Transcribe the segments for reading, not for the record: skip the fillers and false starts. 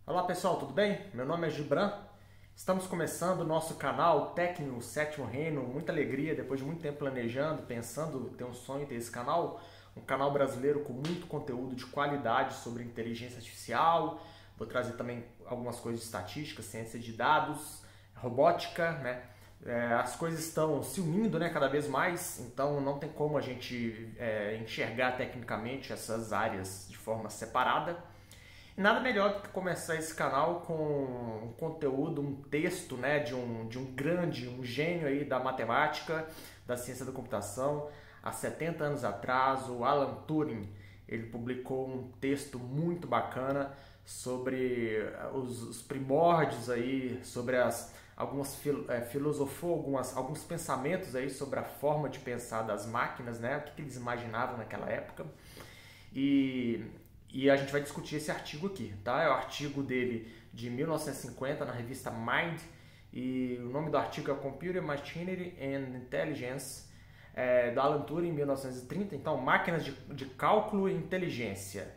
Olá pessoal, tudo bem? Meu nome é Gibran. Estamos começando o nosso canal Técnico Sétimo Reino. Muita alegria, depois de muito tempo planejando, pensando, ter um sonho ter esse canal. Um canal brasileiro com muito conteúdo de qualidade sobre inteligência artificial. Vou trazer também algumas coisas de estatística, ciência de dados, robótica, né? As coisas estão se unindo, né, cada vez mais, então não tem como a gente enxergar tecnicamente essas áreas de forma separada. E nada melhor do que começar esse canal com um conteúdo, um texto, né, um gênio aí da matemática, da ciência da computação. Há 70 anos atrás, o Alan Turing, ele publicou um texto muito bacana sobre os primórdios aí, sobre filosofou alguns pensamentos aí sobre a forma de pensar das máquinas, né, o que eles imaginavam naquela época. E a gente vai discutir esse artigo aqui, tá? É o artigo dele de 1950 na revista Mind, e o nome do artigo é Computer Machinery and Intelligence, do Alan Turing, 1930. Então, máquinas de cálculo e inteligência.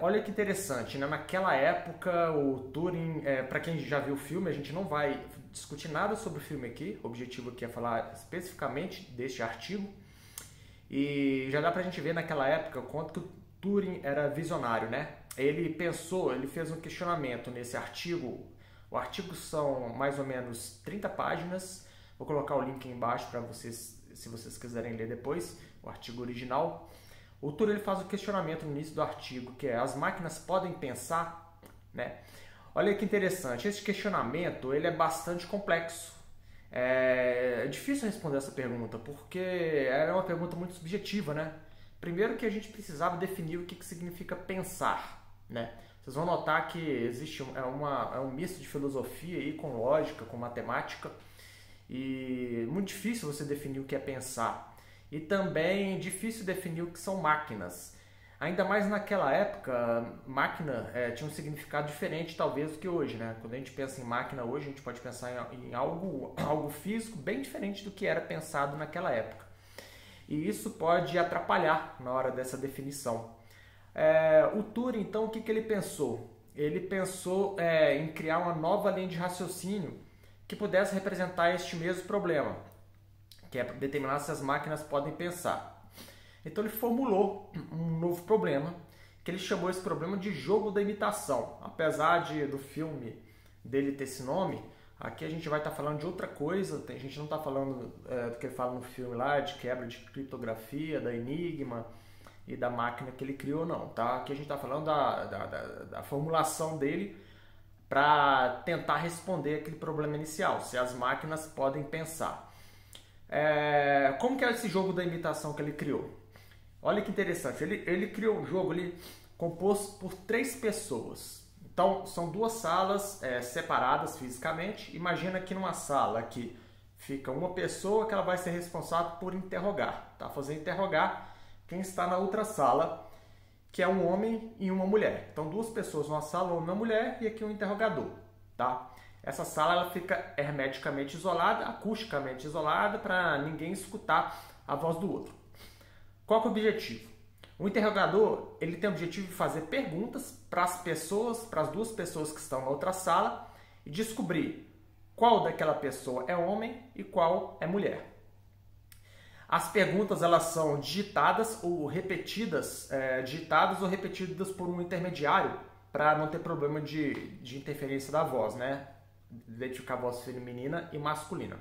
Olha que interessante, né? Naquela época o Turing, para quem já viu o filme, a gente não vai discutir nada sobre o filme aqui, o objetivo aqui é falar especificamente deste artigo, e já dá pra gente ver naquela época o quanto que o Turing era visionário, né? Ele pensou, ele fez um questionamento nesse artigo. O artigo são mais ou menos 30 páginas. Vou colocar o link aí embaixo para vocês, se vocês quiserem ler depois, o artigo original. O Turing ele faz o questionamento no início do artigo, que é: as máquinas podem pensar, né? Olha que interessante, esse questionamento ele é bastante complexo. É difícil responder essa pergunta, porque era uma pergunta muito subjetiva, né? Primeiro que a gente precisava definir o que significa pensar, né? Vocês vão notar que existe um misto de filosofia aí com lógica, com matemática, e muito difícil você definir o que é pensar. E também difícil definir o que são máquinas. Ainda mais naquela época, máquina tinha um significado diferente talvez do que hoje, né? Quando a gente pensa em máquina hoje, a gente pode pensar em algo físico bem diferente do que era pensado naquela época. E isso pode atrapalhar na hora dessa definição. O Turing, então, o que ele pensou? Ele pensou em criar uma nova linha de raciocínio que pudesse representar este mesmo problema, que é determinar se as máquinas podem pensar. Então ele formulou um novo problema, que ele chamou esse problema de jogo da imitação. Apesar do filme dele ter esse nome, aqui a gente vai estar falando de outra coisa. A gente não está falando do que ele fala no filme lá, de quebra de criptografia, da Enigma e da máquina que ele criou, não. Tá? Aqui a gente está falando da formulação dele para tentar responder aquele problema inicial, se as máquinas podem pensar. Como que é esse jogo da imitação que ele criou? Olha que interessante, ele criou um jogo ali composto por 3 pessoas. Então, são 2 salas separadas fisicamente. Imagina que numa sala aqui fica uma pessoa que ela vai ser responsável por interrogar, tá? Fazer interrogar quem está na outra sala, que é um homem e uma mulher. Então, 2 pessoas numa sala, uma mulher, e aqui um interrogador, tá? Essa sala ela fica hermeticamente isolada, acusticamente isolada, para ninguém escutar a voz do outro. Qual que é o objetivo? O interrogador ele tem o objetivo de fazer perguntas para as pessoas, para as 2 pessoas que estão na outra sala, e descobrir qual daquela pessoa é homem e qual é mulher. As perguntas elas são digitadas ou repetidas por um intermediário, para não ter problema de interferência da voz, né? Identificar a voz feminina e masculina.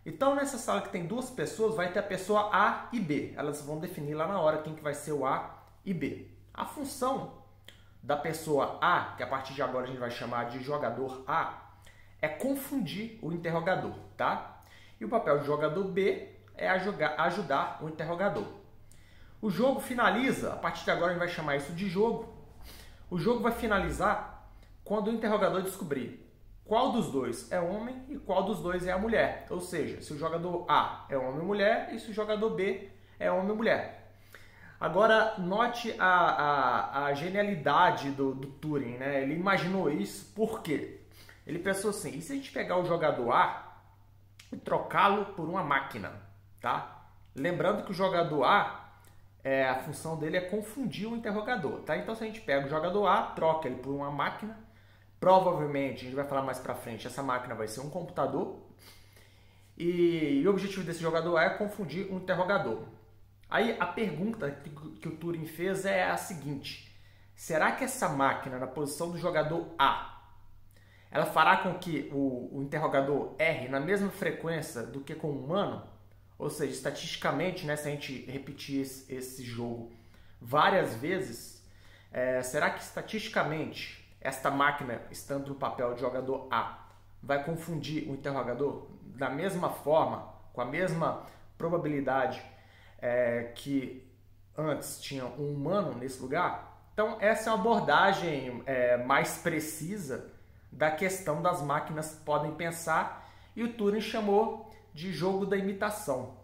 Então, nessa sala que tem 2 pessoas, vai ter a pessoa A e B. Elas vão definir lá na hora quem que vai ser o A e B. A função da pessoa A, que a partir de agora a gente vai chamar de jogador A, é confundir o interrogador, tá? E o papel do jogador B é ajudar o interrogador. O jogo finaliza, a partir de agora a gente vai chamar isso de jogo. O jogo vai finalizar quando o interrogador descobrir qual dos 2 é homem e qual dos 2 é a mulher. Ou seja, se o jogador A é homem ou mulher e se o jogador B é homem ou mulher. Agora, note a genialidade do Turing, né? Ele imaginou isso por quê? Ele pensou assim: e se a gente pegar o jogador A e trocá-lo por uma máquina? Tá? Lembrando que o jogador A a função dele é confundir o interrogador, tá? Então se a gente pega o jogador A, troca ele por uma máquina, provavelmente, a gente vai falar mais pra frente, essa máquina vai ser um computador, e o objetivo desse jogador A é confundir um interrogador. Aí a pergunta que o Turing fez é a seguinte: será que essa máquina na posição do jogador A, ela fará com que o interrogador erre na mesma frequência do que com o humano? Ou seja, estatisticamente, né, se a gente repetir esse jogo várias vezes, será que estatisticamente esta máquina, estando no papel de jogador A, vai confundir o interrogador da mesma forma, com a mesma probabilidade que antes tinha um humano nesse lugar? Então essa é uma abordagem mais precisa da questão das máquinas que podem pensar, e o Turing chamou de jogo da imitação.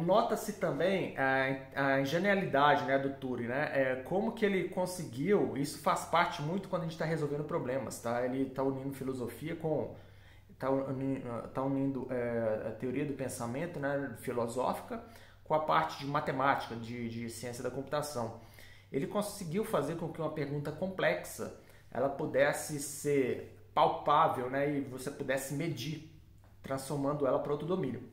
Nota-se também a genialidade, né, do Turing, né? Como que ele conseguiu, isso faz parte muito quando a gente está resolvendo problemas, tá? Ele está unindo filosofia com... Está unindo a teoria do pensamento, né, filosófica, com a parte de matemática, de ciência da computação. Ele conseguiu fazer com que uma pergunta complexa ela pudesse ser palpável, né, e você pudesse medir, transformando ela para outro domínio.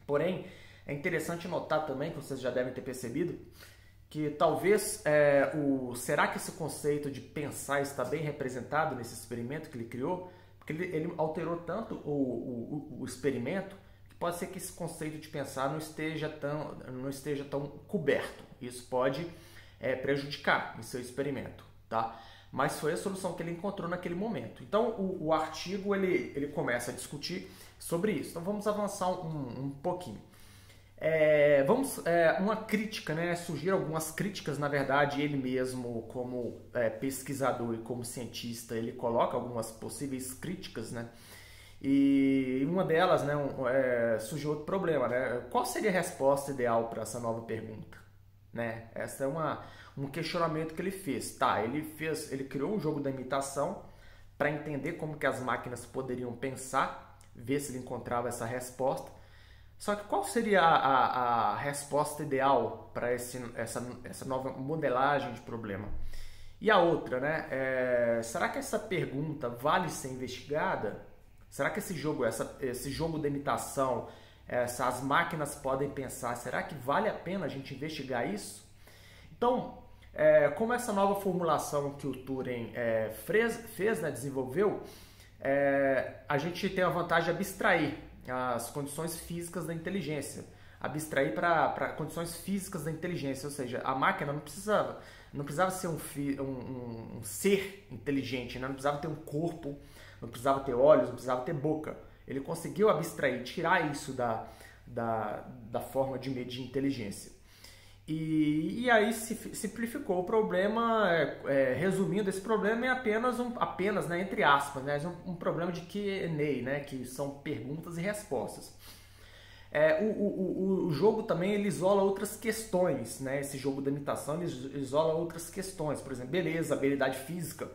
Porém, é interessante notar também, que vocês já devem ter percebido, que talvez será que esse conceito de pensar está bem representado nesse experimento que ele criou? Porque ele alterou tanto o experimento que pode ser que esse conceito de pensar não esteja tão coberto. Isso pode prejudicar o seu experimento, tá? Mas foi a solução que ele encontrou naquele momento. Então o artigo ele começa a discutir sobre isso. Então vamos avançar um pouquinho. Uma crítica, né? Surgiram algumas críticas, na verdade, ele mesmo como pesquisador e como cientista, ele coloca algumas possíveis críticas, né? E uma delas, né, surgiu outro problema, né? Qual seria a resposta ideal para essa nova pergunta? Né? Essa é um questionamento que ele fez. Tá, ele criou um jogo da imitação para entender como que as máquinas poderiam pensar, ver se ele encontrava essa resposta. Só que qual seria a resposta ideal para essa nova modelagem de problema? E a outra, né? Será que essa pergunta vale ser investigada? Será que esse jogo de imitação, as máquinas podem pensar, será que vale a pena a gente investigar isso? Então, como essa nova formulação que o Turing fez, né, desenvolveu, a gente tem a vantagem de abstrair as condições físicas da inteligência, abstrair para condições físicas da inteligência, ou seja, a máquina não precisava ser um ser inteligente, né? Não precisava ter um corpo, não precisava ter olhos, não precisava ter boca. Ele conseguiu abstrair, tirar isso da forma de medir inteligência. E aí simplificou o problema, resumindo, esse problema é apenas, né, entre aspas, né, um problema de Q&A, né, que são perguntas e respostas. O jogo também ele isola outras questões, né, esse jogo da imitação ele isola outras questões, por exemplo, beleza, habilidade física.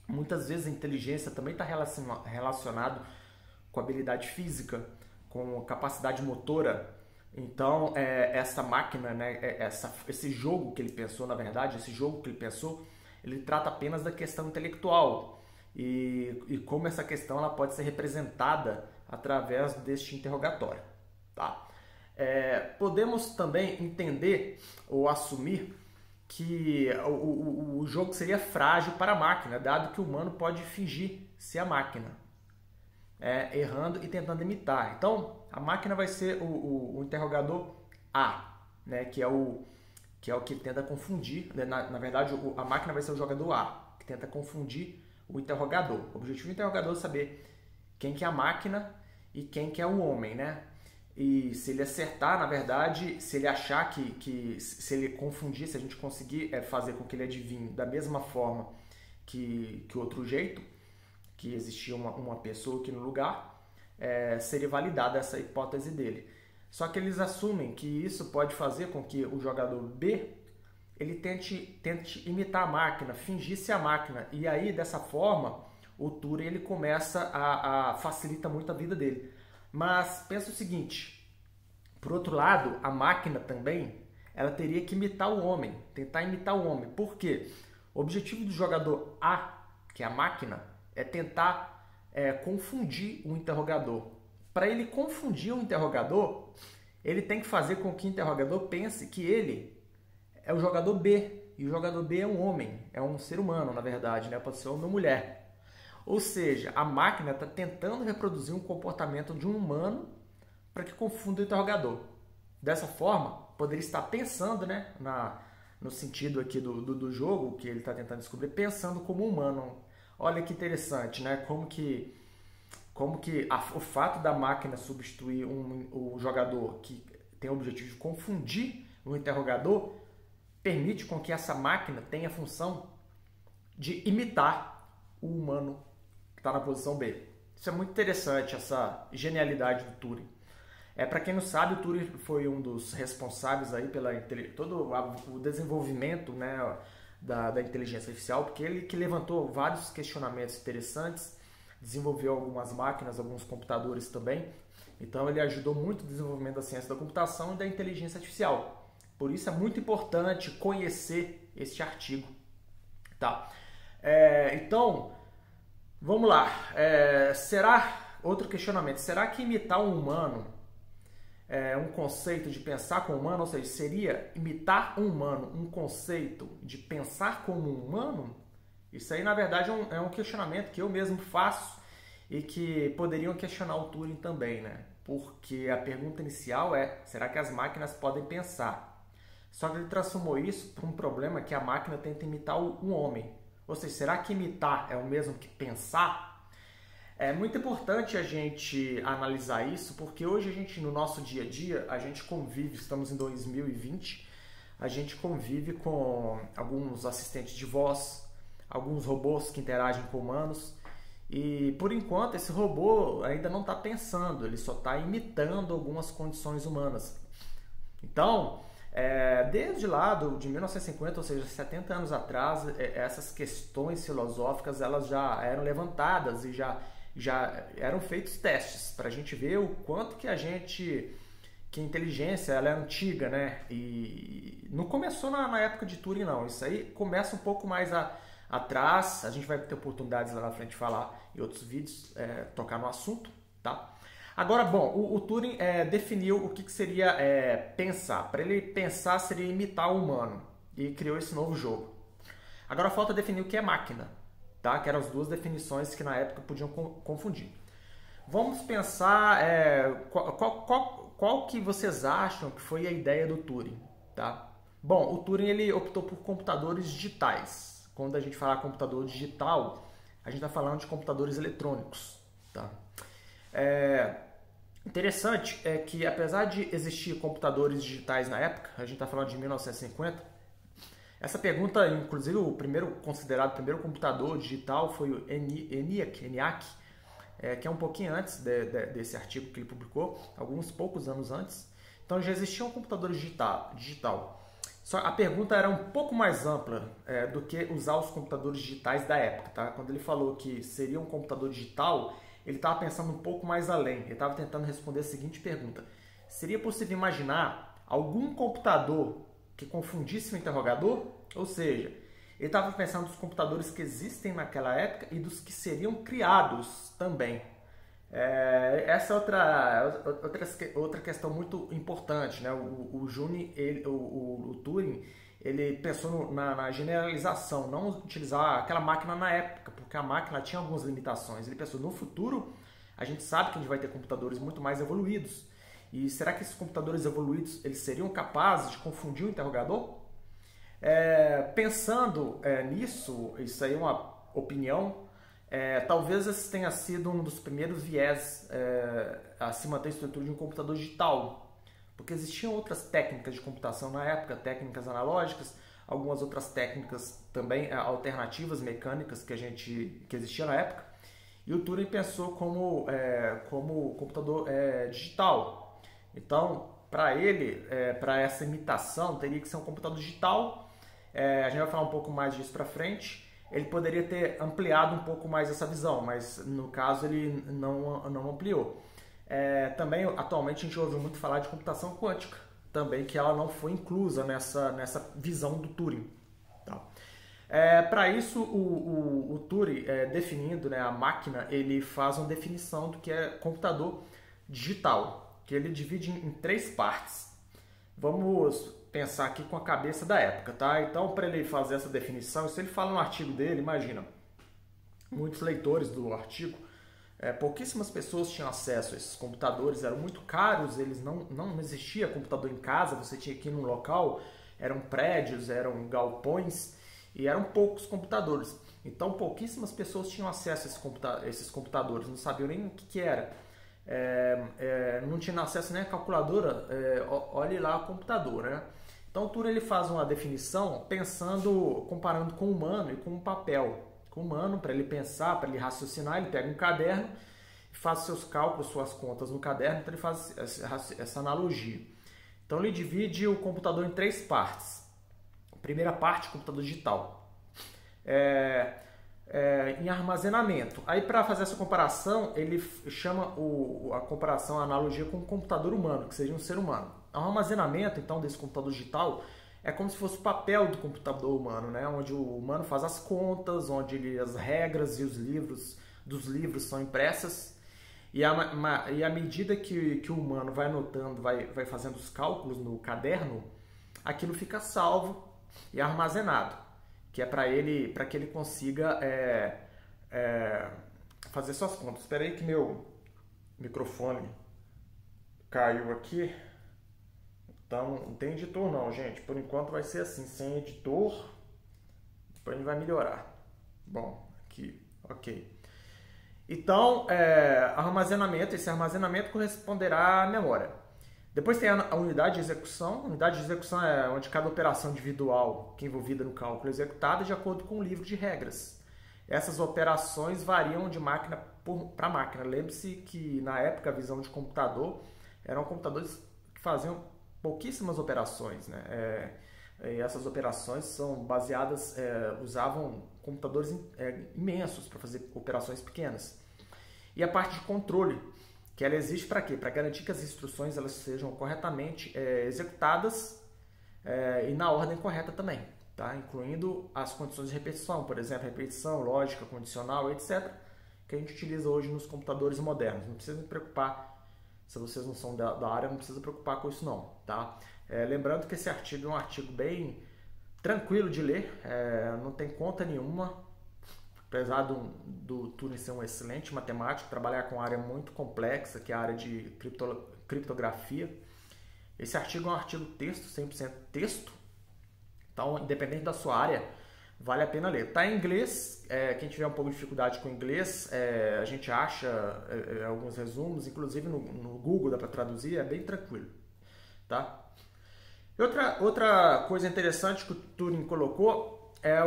Muitas vezes a inteligência também está relacionado com habilidade física, com capacidade motora. Então, essa máquina, né, esse jogo que ele pensou, na verdade, ele trata apenas da questão intelectual e como essa questão ela pode ser representada através deste interrogatório. Tá? Podemos também entender ou assumir que o jogo seria frágil para a máquina, dado que o humano pode fingir ser a máquina. Errando e tentando imitar. Então, a máquina vai ser o interrogador A, né, que é o que tenta confundir. Né? Na verdade, a máquina vai ser o jogador A, que tenta confundir o interrogador. O objetivo do interrogador é saber quem que é a máquina e quem que é o homem, né? E se ele acertar, na verdade, se ele achar se ele confundir, se a gente conseguir fazer com que ele adivinhe da mesma forma que o outro jeito, que existia uma pessoa aqui no lugar, seria validada essa hipótese dele. Só que eles assumem que isso pode fazer com que o jogador B ele tente imitar a máquina, fingir ser a máquina, e aí dessa forma o Turing ele começa a facilita muito a vida dele. Mas pensa o seguinte, por outro lado, a máquina também ela teria que imitar o homem, tentar imitar o homem. Por quê? O objetivo do jogador A, que é a máquina, é tentar confundir o interrogador. Para ele confundir o interrogador, ele tem que fazer com que o interrogador pense que ele é o jogador B. E o jogador B é um homem, é um ser humano, na verdade, né? Pode ser homem ou mulher. Ou seja, a máquina está tentando reproduzir um comportamento de um humano para que confunda o interrogador. Dessa forma, poderia estar pensando, né, no sentido aqui do jogo, que ele está tentando descobrir, pensando como humano. Olha que interessante, né? Como que o fato da máquina substituir o jogador que tem o objetivo de confundir o interrogador permite com que essa máquina tenha a função de imitar o humano que está na posição B. Isso é muito interessante, essa genialidade do Turing. Para quem não sabe, o Turing foi um dos responsáveis aí pela todo o desenvolvimento, né, da inteligência artificial, porque ele que levantou vários questionamentos interessantes, desenvolveu algumas máquinas, alguns computadores também. Então ele ajudou muito no desenvolvimento da ciência da computação e da inteligência artificial. Por isso é muito importante conhecer este artigo. Tá? Então, vamos lá. Outro questionamento. Será que imitar um humano é um conceito de pensar como humano? Ou seja, seria imitar um humano um conceito de pensar como um humano? Isso aí, na verdade, é um questionamento que eu mesmo faço e que poderiam questionar o Turing também, né? Porque a pergunta inicial é: será que as máquinas podem pensar? Só que ele transformou isso para um problema que a máquina tenta imitar um homem. Ou seja, será que imitar é o mesmo que pensar? É muito importante a gente analisar isso, porque hoje a gente, no nosso dia a dia, a gente convive, estamos em 2020, a gente convive com alguns assistentes de voz, alguns robôs que interagem com humanos, e por enquanto esse robô ainda não está pensando, ele só está imitando algumas condições humanas. Então, desde lá de 1950, ou seja, 70 anos atrás, essas questões filosóficas elas já eram levantadas e já eram feitos testes para a gente ver o quanto que a inteligência ela é antiga, né? E não começou na época de Turing, não. Isso aí começa um pouco mais atrás. A gente vai ter oportunidades lá na frente de falar em outros vídeos, tocar no assunto, tá? Agora, bom, o Turing definiu o que seria pensar. Para ele pensar seria imitar o humano e criou esse novo jogo. Agora falta definir o que é máquina, tá? Que eram as duas definições que na época podiam confundir. Vamos pensar qual que vocês acham que foi a ideia do Turing, tá? Bom, o Turing ele optou por computadores digitais. Quando a gente fala computador digital, a gente está falando de computadores eletrônicos, tá? Interessante é que apesar de existir computadores digitais na época, a gente está falando de 1950, essa pergunta, inclusive o considerado primeiro computador digital foi o ENIAC, que é um pouquinho antes desse artigo que ele publicou, alguns poucos anos antes. Então já existia um computador digital. Só a pergunta era um pouco mais ampla do que usar os computadores digitais da época, tá? Quando ele falou que seria um computador digital, ele estava pensando um pouco mais além. Ele estava tentando responder a seguinte pergunta: seria possível imaginar algum computador que confundisse o interrogador? Ou seja, ele estava pensando nos computadores que existem naquela época e dos que seriam criados também. Essa é outra questão muito importante, né? O Turing ele pensou na generalização, não utilizar aquela máquina na época, porque a máquina tinha algumas limitações. Ele pensou, no futuro, a gente sabe que a gente vai ter computadores muito mais evoluídos. E será que esses computadores evoluídos eles seriam capazes de confundir o interrogador? Pensando nisso, isso aí é uma opinião, talvez esse tenha sido um dos primeiros viés a se manter a estrutura de um computador digital. Porque existiam outras técnicas de computação na época, técnicas analógicas, algumas outras técnicas também alternativas, mecânicas que existia na época. E o Turing pensou como computador digital. Então, para ele, para essa imitação, teria que ser um computador digital. A gente vai falar um pouco mais disso para frente. Ele poderia ter ampliado um pouco mais essa visão, mas no caso ele não ampliou. Também, atualmente, a gente ouve muito falar de computação quântica, também que ela não foi inclusa nessa visão do Turing. Tá? Para isso, o Turing, definindo, né, a máquina, ele faz uma definição do que é computador digital, que ele divide em 3 partes. Vamos pensar aqui com a cabeça da época, tá? Então, para ele fazer essa definição, se ele fala no artigo dele, imagina, muitos leitores do artigo, pouquíssimas pessoas tinham acesso a esses computadores, eram muito caros, não existia computador em casa, você tinha que ir num local, eram prédios, eram galpões, e eram poucos computadores. Então, pouquíssimas pessoas tinham acesso a esses computadores, não sabiam nem o que era. Não tinha acesso nem a calculadora, olhe lá o computador, né? Então o Turing ele faz uma definição comparando com o humano e com o papel. Com o humano, para ele pensar, para ele raciocinar, ele pega um caderno e faz seus cálculos, suas contas no caderno, então ele faz essa analogia. Então ele divide o computador em 3 partes. A primeira parte, computador digital. Em armazenamento. Aí para fazer essa comparação, ele chama a comparação, a analogia com o computador humano, que seria um ser humano. O armazenamento, então, desse computador digital é como se fosse o papel do computador humano, né? Onde o humano faz as contas, onde as regras e os livros dos livros são impressas. E à medida que o humano vai anotando, vai fazendo os cálculos no caderno, aquilo fica salvo e armazenado, que é para que ele consiga fazer suas contas. Espera aí que meu microfone caiu aqui. Então, não tem editor não, gente. Por enquanto vai ser assim, sem editor. Depois ele vai melhorar. Bom, aqui, ok. Então, esse armazenamento corresponderá à memória. Depois tem a unidade de execução. A unidade de execução é onde cada operação individual que é envolvida no cálculo é executada de acordo com o livro de regras. Essas operações variam de máquina para máquina. Lembre-se que na época a visão de computador eram computadores que faziam pouquíssimas operações, né? E essas operações são baseadas, usavam computadores imensos para fazer operações pequenas. E a parte de controle, que ela existe para quê? Para garantir que as instruções elas sejam corretamente executadas e na ordem correta também, tá? Incluindo as condições de repetição, por exemplo, repetição, lógica, condicional, etc., que a gente utiliza hoje nos computadores modernos. Não precisa se preocupar, se vocês não são da área, não precisa se preocupar com isso não, tá? Lembrando que esse artigo é um artigo bem tranquilo de ler, não tem conta nenhuma, apesar do Turing ser um excelente matemático, trabalhar com uma área muito complexa, que é a área de criptografia. Esse artigo é um artigo texto, 100% texto, então independente da sua área, vale a pena ler. Está em inglês, quem tiver um pouco de dificuldade com inglês, a gente acha alguns resumos, inclusive no Google dá para traduzir, é bem tranquilo. Tá? Outra coisa interessante que o Turing colocou é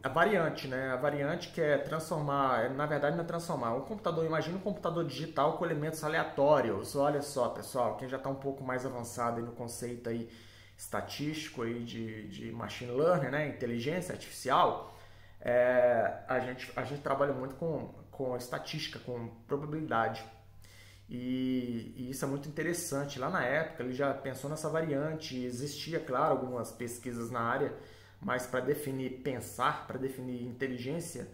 a variante, né? A variante que é transformar, na verdade não é transformar, imagina um computador digital com elementos aleatórios. Olha só, pessoal, quem já está um pouco mais avançado aí no conceito aí estatístico aí de machine learning, né? Inteligência artificial, a gente trabalha muito com estatística, com probabilidade. E isso é muito interessante. Lá na época ele já pensou nessa variante, existia, claro, algumas pesquisas na área, mas para definir inteligência,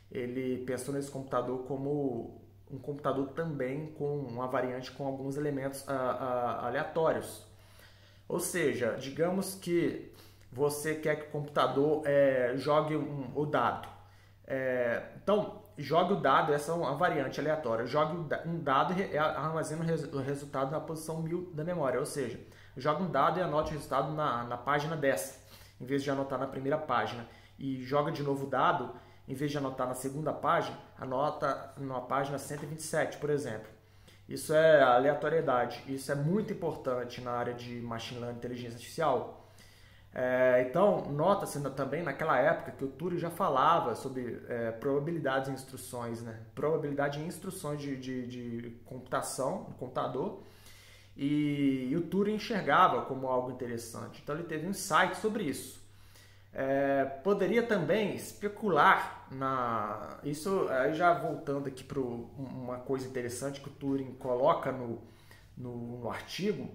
ele pensou nesse computador como um computador também com uma variante com alguns elementos aleatórios. Ou seja, digamos que você quer que o computador jogue o dado. Então, jogue o dado, essa é uma variante aleatória. Jogue um dado e armazena o resultado na posição 1000 da memória. Ou seja, jogue um dado e anote o resultado na página 10, em vez de anotar na primeira página. E joga de novo o dado, em vez de anotar na segunda página, anota na página 127, por exemplo. Isso é aleatoriedade. Isso é muito importante na área de machine learning e inteligência artificial. Então, nota-se também naquela época que o Turing já falava sobre probabilidades em instruções, né? Probabilidade em instruções de computação no computador, e o Turing enxergava como algo interessante. Então, ele teve um insight sobre isso. Poderia também especular isso, aí já voltando aqui para uma coisa interessante que o Turing coloca no artigo,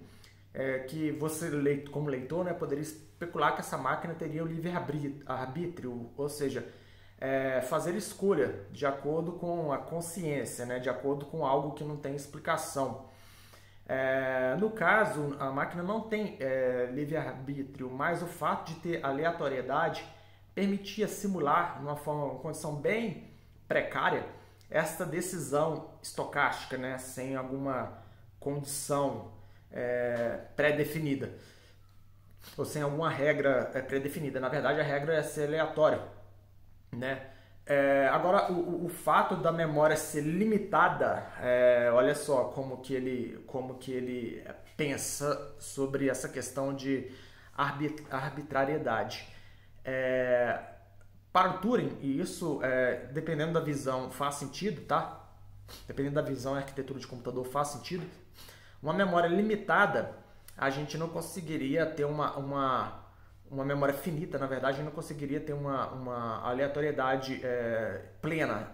que você, como leitor, né, poderia especular que essa máquina teria o livre-arbítrio, ou seja, fazer escolha de acordo com a consciência, né, de acordo com algo que não tem explicação. No caso, a máquina não tem livre-arbítrio, mas o fato de ter aleatoriedade permitia simular, numa uma condição bem precária, esta decisão estocástica, né, sem alguma condição pré-definida, ou sem alguma regra pré-definida. Na verdade, a regra é ser aleatória, né? Agora, o fato da memória ser limitada, olha só como que ele pensa sobre essa questão de arbitrariedade. Para o Turing, e isso, dependendo da visão, faz sentido, tá? Dependendo da visão, a arquitetura de computador faz sentido. Uma memória limitada, a gente não conseguiria ter uma memória finita, na verdade, a gente não conseguiria ter uma aleatoriedade plena,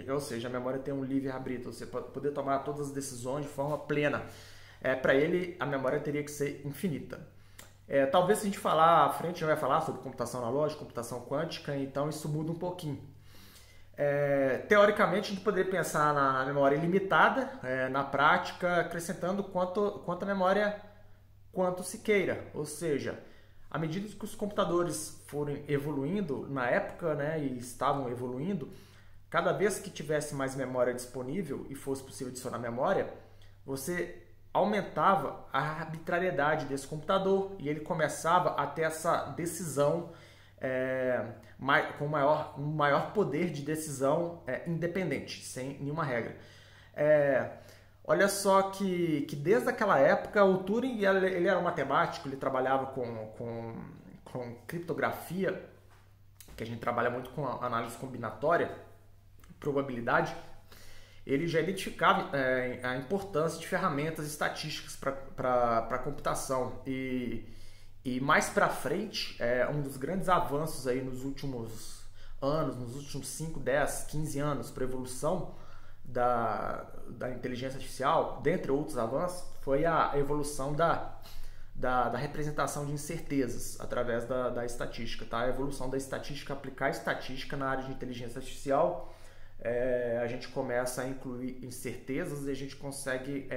ou seja, a memória tem um livre-arbítrio, você pode poder tomar todas as decisões de forma plena. Para ele, a memória teria que ser infinita. Talvez se a gente falar à frente, a gente vai falar sobre computação analógica, computação quântica, então isso muda um pouquinho. Teoricamente, a gente poderia pensar na memória ilimitada, na prática, acrescentando quanto a memória quanto se queira. Ou seja, à medida que os computadores forem evoluindo, na época, né, e estavam evoluindo, cada vez que tivesse mais memória disponível e fosse possível adicionar memória, você aumentava a arbitrariedade desse computador e ele começava a ter essa decisão com um maior poder de decisão independente, sem nenhuma regra. Olha só que desde aquela época o Turing ele era um matemático, ele trabalhava com criptografia, que a gente trabalha muito com análise combinatória, probabilidade. Ele já identificava a importância de ferramentas estatísticas para a computação. E mais para frente, um dos grandes avanços aí nos últimos anos, nos últimos 5, 10, 15 anos para a evolução da inteligência artificial, dentre outros avanços, foi a evolução da representação de incertezas através da estatística. Tá? A evolução da estatística, aplicar a estatística na área de inteligência artificial. A gente começa a incluir incertezas e a gente consegue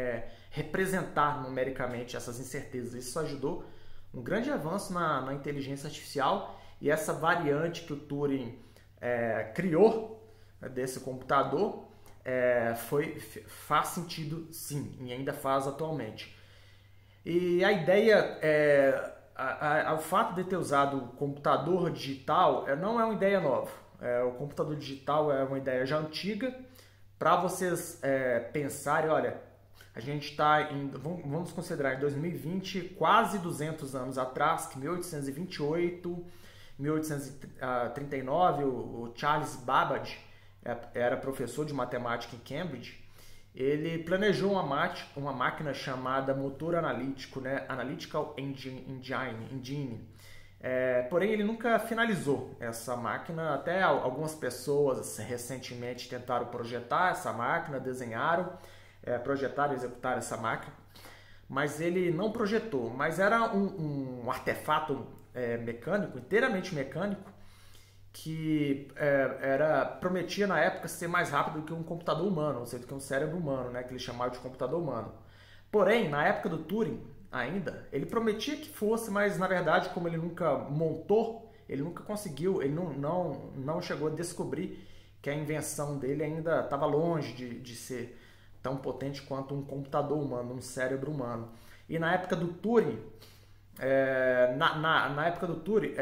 representar numericamente essas incertezas. Isso ajudou um grande avanço na inteligência artificial, e essa variante que o Turing criou desse computador faz sentido sim, e ainda faz atualmente. E a ideia, o fato de ter usado o computador digital não é uma ideia nova. O computador digital é uma ideia já antiga. Para vocês pensarem, olha, a gente está vamos considerar em 2020, quase 200 anos atrás, que 1828, 1839, o Charles Babbage era professor de matemática em Cambridge. Ele planejou uma máquina chamada motor analítico, né? Analytical Engine. Porém, ele nunca finalizou essa máquina. Até algumas pessoas recentemente tentaram projetar essa máquina, desenharam, projetaram e executaram essa máquina, mas ele não projetou. Mas era um artefato mecânico, inteiramente mecânico, que prometia na época ser mais rápido do que um computador humano, ou seja, do que um cérebro humano, né, que ele chamava de computador humano. Porém, na época do Turing, ainda, ele prometia que fosse, mas na verdade, como ele nunca montou, ele nunca conseguiu, ele não chegou a descobrir que a invenção dele ainda estava longe de ser tão potente quanto um computador humano, um cérebro humano. E na época do Turing, na época do Turing,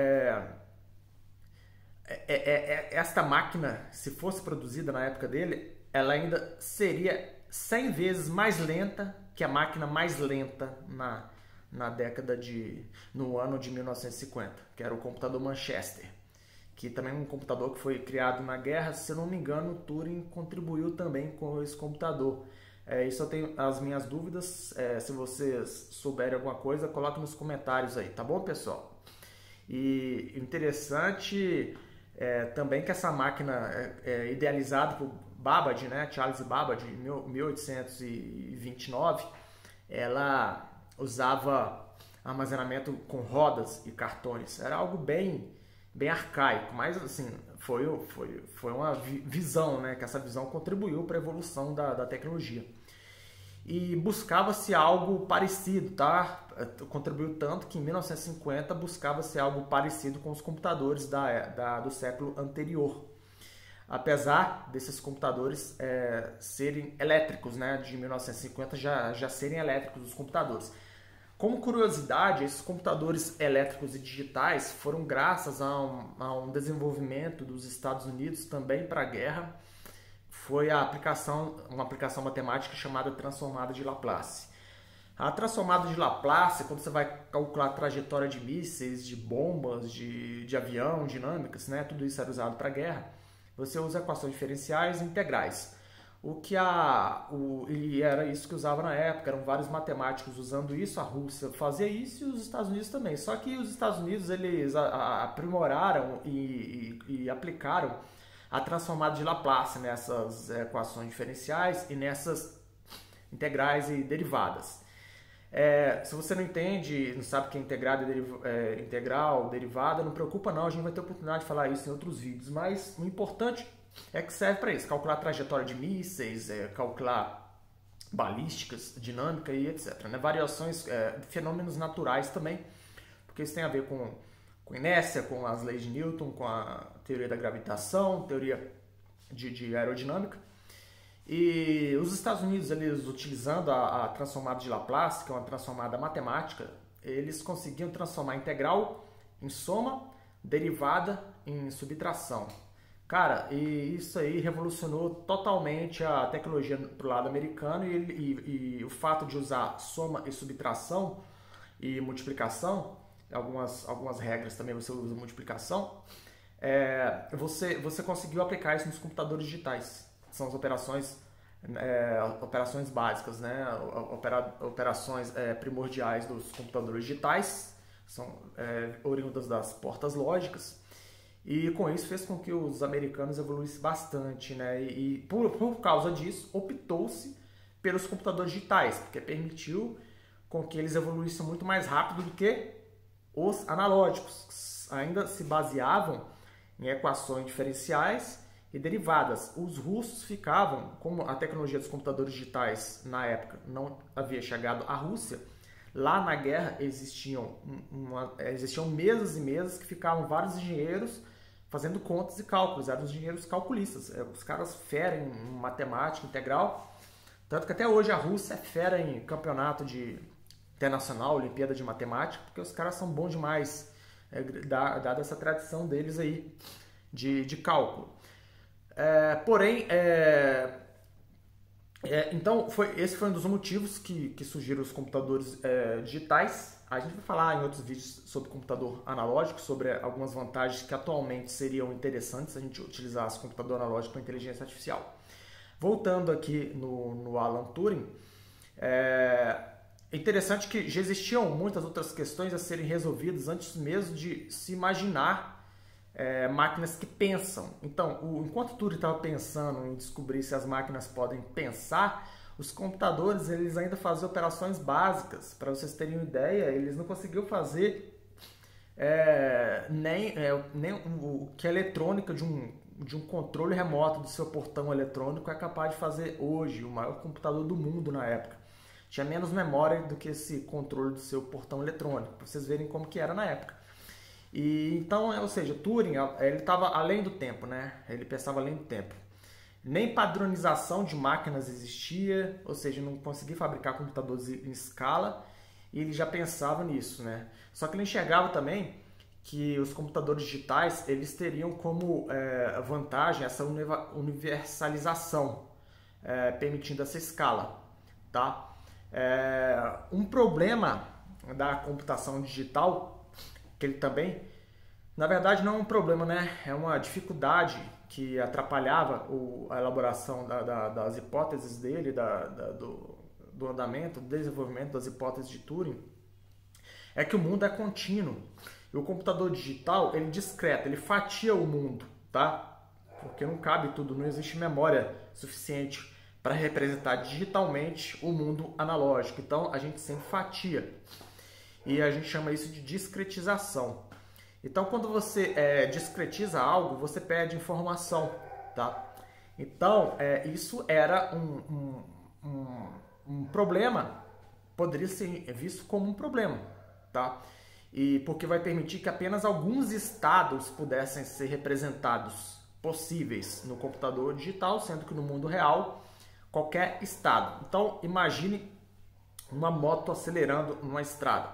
esta máquina, se fosse produzida na época dele, ela ainda seria 100 vezes mais lenta que a máquina mais lenta no ano de 1950, que era o computador Manchester, que também é um computador que foi criado na guerra. Se eu não me engano, o Turing contribuiu também com esse computador. Isso eu tenho as minhas dúvidas. Se vocês souberem alguma coisa, coloquem nos comentários aí, tá bom, pessoal? E interessante também que essa máquina idealizada por Babbage, né, Charles Babbage, em 1829, ela usava armazenamento com rodas e cartões. Era algo bem arcaico, mas assim, foi uma visão, né? Que essa visão contribuiu para a evolução da tecnologia. E buscava-se algo parecido, tá? Contribuiu tanto que em 1950 buscava-se algo parecido com os computadores do século anterior. Apesar desses computadores serem elétricos, né? De 1950 já serem elétricos os computadores. Como curiosidade, esses computadores elétricos e digitais foram graças a um desenvolvimento dos Estados Unidos também para a guerra. Foi uma aplicação matemática chamada transformada de Laplace. A transformada de Laplace, quando você vai calcular a trajetória de mísseis, de bombas, de avião, dinâmicas, né? Tudo isso era usado para a guerra. Você usa equações diferenciais e integrais. E era isso que usava na época, eram vários matemáticos usando isso, a Rússia fazia isso e os Estados Unidos também. Só que os Estados Unidos eles aprimoraram e aplicaram a transformada de Laplace nessas equações diferenciais e nessas integrais e derivadas. Se você não entende, não sabe o que é integral, derivada, não preocupa não, a gente vai ter oportunidade de falar isso em outros vídeos, mas o importante é que serve para isso, calcular a trajetória de mísseis, calcular balísticas, dinâmica e etc. Né? Variações, fenômenos naturais também, porque isso tem a ver com inércia, com as leis de Newton, com a teoria da gravitação, teoria de aerodinâmica. E os Estados Unidos, eles utilizando a transformada de Laplace, que é uma transformada matemática, eles conseguiam transformar integral em soma, derivada em subtração. Cara, e isso aí revolucionou totalmente a tecnologia pro lado americano e o fato de usar soma e subtração e multiplicação, algumas regras também você usa multiplicação, você conseguiu aplicar isso nos computadores digitais. São as operações básicas, né? Operações primordiais dos computadores digitais, são oriundas das portas lógicas. E com isso fez com que os americanos evoluíssem bastante, né? E por causa disso, optou-se pelos computadores digitais, porque permitiu com que eles evoluíssem muito mais rápido do que os analógicos, que ainda se baseavam em equações diferenciais e derivadas. Os russos ficavam, como a tecnologia dos computadores digitais na época não havia chegado à Rússia, lá na guerra existiam mesas e mesas que ficavam vários engenheiros fazendo contas e cálculos, eram os engenheiros calculistas, os caras fera em matemática integral, tanto que até hoje a Rússia é fera em campeonato internacional, Olimpíada de Matemática, porque os caras são bons demais, dada essa tradição deles aí de cálculo. Então, esse foi um dos motivos que surgiram os computadores digitais. A gente vai falar em outros vídeos sobre computador analógico, sobre algumas vantagens que atualmente seriam interessantes se a gente utilizasse computador analógico com inteligência artificial. Voltando aqui no Alan Turing, é interessante que já existiam muitas outras questões a serem resolvidas antes mesmo de se imaginar máquinas que pensam. Então, enquanto Turing estava pensando em descobrir se as máquinas podem pensar, os computadores eles ainda faziam operações básicas. Para vocês terem uma ideia, eles não conseguiam fazer nem o que a eletrônica de um controle remoto do seu portão eletrônico é capaz de fazer hoje, o maior computador do mundo na época. Tinha menos memória do que esse controle do seu portão eletrônico, para vocês verem como que era na época. E então, ou seja, Turing ele estava além do tempo, né? Ele pensava além do tempo. Nem padronização de máquinas existia, ou seja, não conseguia fabricar computadores em escala, e ele já pensava nisso, né? Só que ele enxergava também que os computadores digitais eles teriam como vantagem essa universalização, permitindo essa escala, tá? Um problema da computação digital que ele também, na verdade não é um problema, né? É uma dificuldade que atrapalhava a elaboração das hipóteses dele, do andamento, do desenvolvimento das hipóteses de Turing, é que o mundo é contínuo. E o computador digital, ele discreta, ele fatia o mundo, tá? Porque não cabe tudo, não existe memória suficiente para representar digitalmente o mundo analógico. Então a gente sempre fatia e a gente chama isso de discretização. Então quando você discretiza algo, você perde informação, tá? Então isso era um problema, poderia ser visto como um problema, tá? E porque vai permitir que apenas alguns estados pudessem ser representados possíveis no computador digital, sendo que no mundo real qualquer estado. Então imagine uma moto acelerando numa estrada.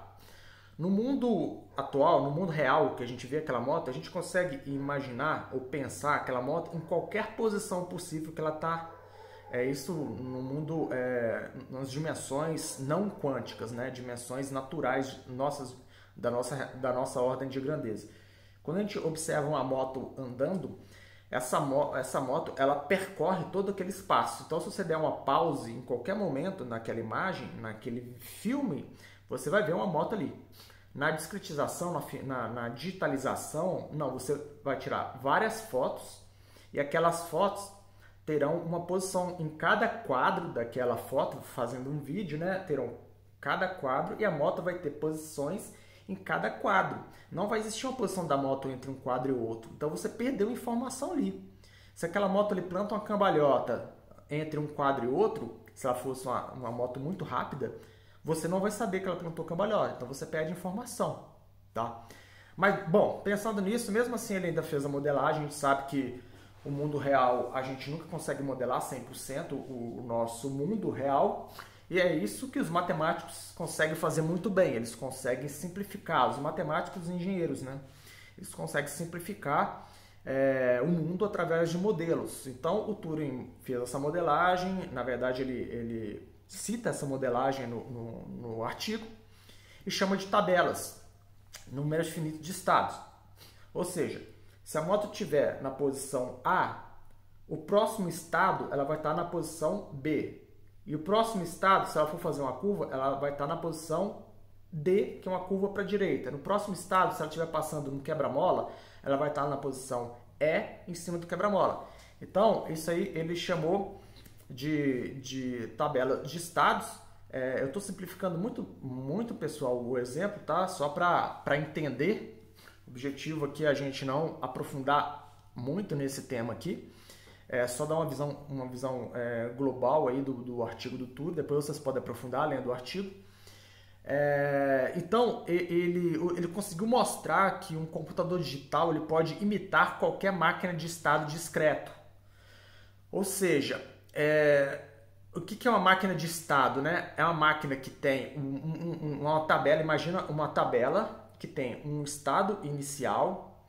No mundo atual, no mundo real, que a gente vê aquela moto, a gente consegue imaginar ou pensar aquela moto em qualquer posição possível que ela está. Isso no mundo, nas dimensões não quânticas, né? Dimensões naturais da nossa ordem de grandeza. Quando a gente observa uma moto andando, essa moto ela percorre todo aquele espaço. Então, se você der uma pause em qualquer momento naquela imagem, naquele filme, você vai ver uma moto ali. Na discretização, na digitalização, não, você vai tirar várias fotos e aquelas fotos terão uma posição em cada quadro daquela foto, fazendo um vídeo, né? Terão cada quadro e a moto vai ter posições em cada quadro. Não vai existir uma posição da moto entre um quadro e outro. Então você perdeu informação ali. Se aquela moto ali planta uma cambalhota entre um quadro e outro, se ela fosse uma moto muito rápida, você não vai saber que ela plantou cambalhota. Então você perde informação, tá? Mas, bom, pensando nisso, mesmo assim ele ainda fez a modelagem. A gente sabe que o mundo real, a gente nunca consegue modelar 100% o nosso mundo real. E é isso que os matemáticos conseguem fazer muito bem. Eles conseguem simplificar, os matemáticos e os engenheiros, né? Eles conseguem simplificar o mundo através de modelos. Então o Turing fez essa modelagem, na verdade ele cita essa modelagem no artigo e chama de tabelas, números finitos de estados. Ou seja, se a moto estiver na posição A, o próximo estado ela vai estar na posição B. E o próximo estado, se ela for fazer uma curva, ela vai estar na posição D, que é uma curva para a direita. No próximo estado, se ela estiver passando no quebra-mola, ela vai estar na posição E, em cima do quebra-mola. Então, isso aí ele chamou de tabela de estados. Eu estou simplificando muito, pessoal, o exemplo, tá? Só para entender. O objetivo aqui é a gente não aprofundar muito nesse tema aqui. Só dar uma visão global aí do artigo do Turing. Depois vocês podem aprofundar lendo o artigo. Então, ele conseguiu mostrar que um computador digital ele pode imitar qualquer máquina de estado discreto. Ou seja, o que é uma máquina de estado, né? É uma máquina que tem uma tabela. Imagina uma tabela que tem um estado inicial,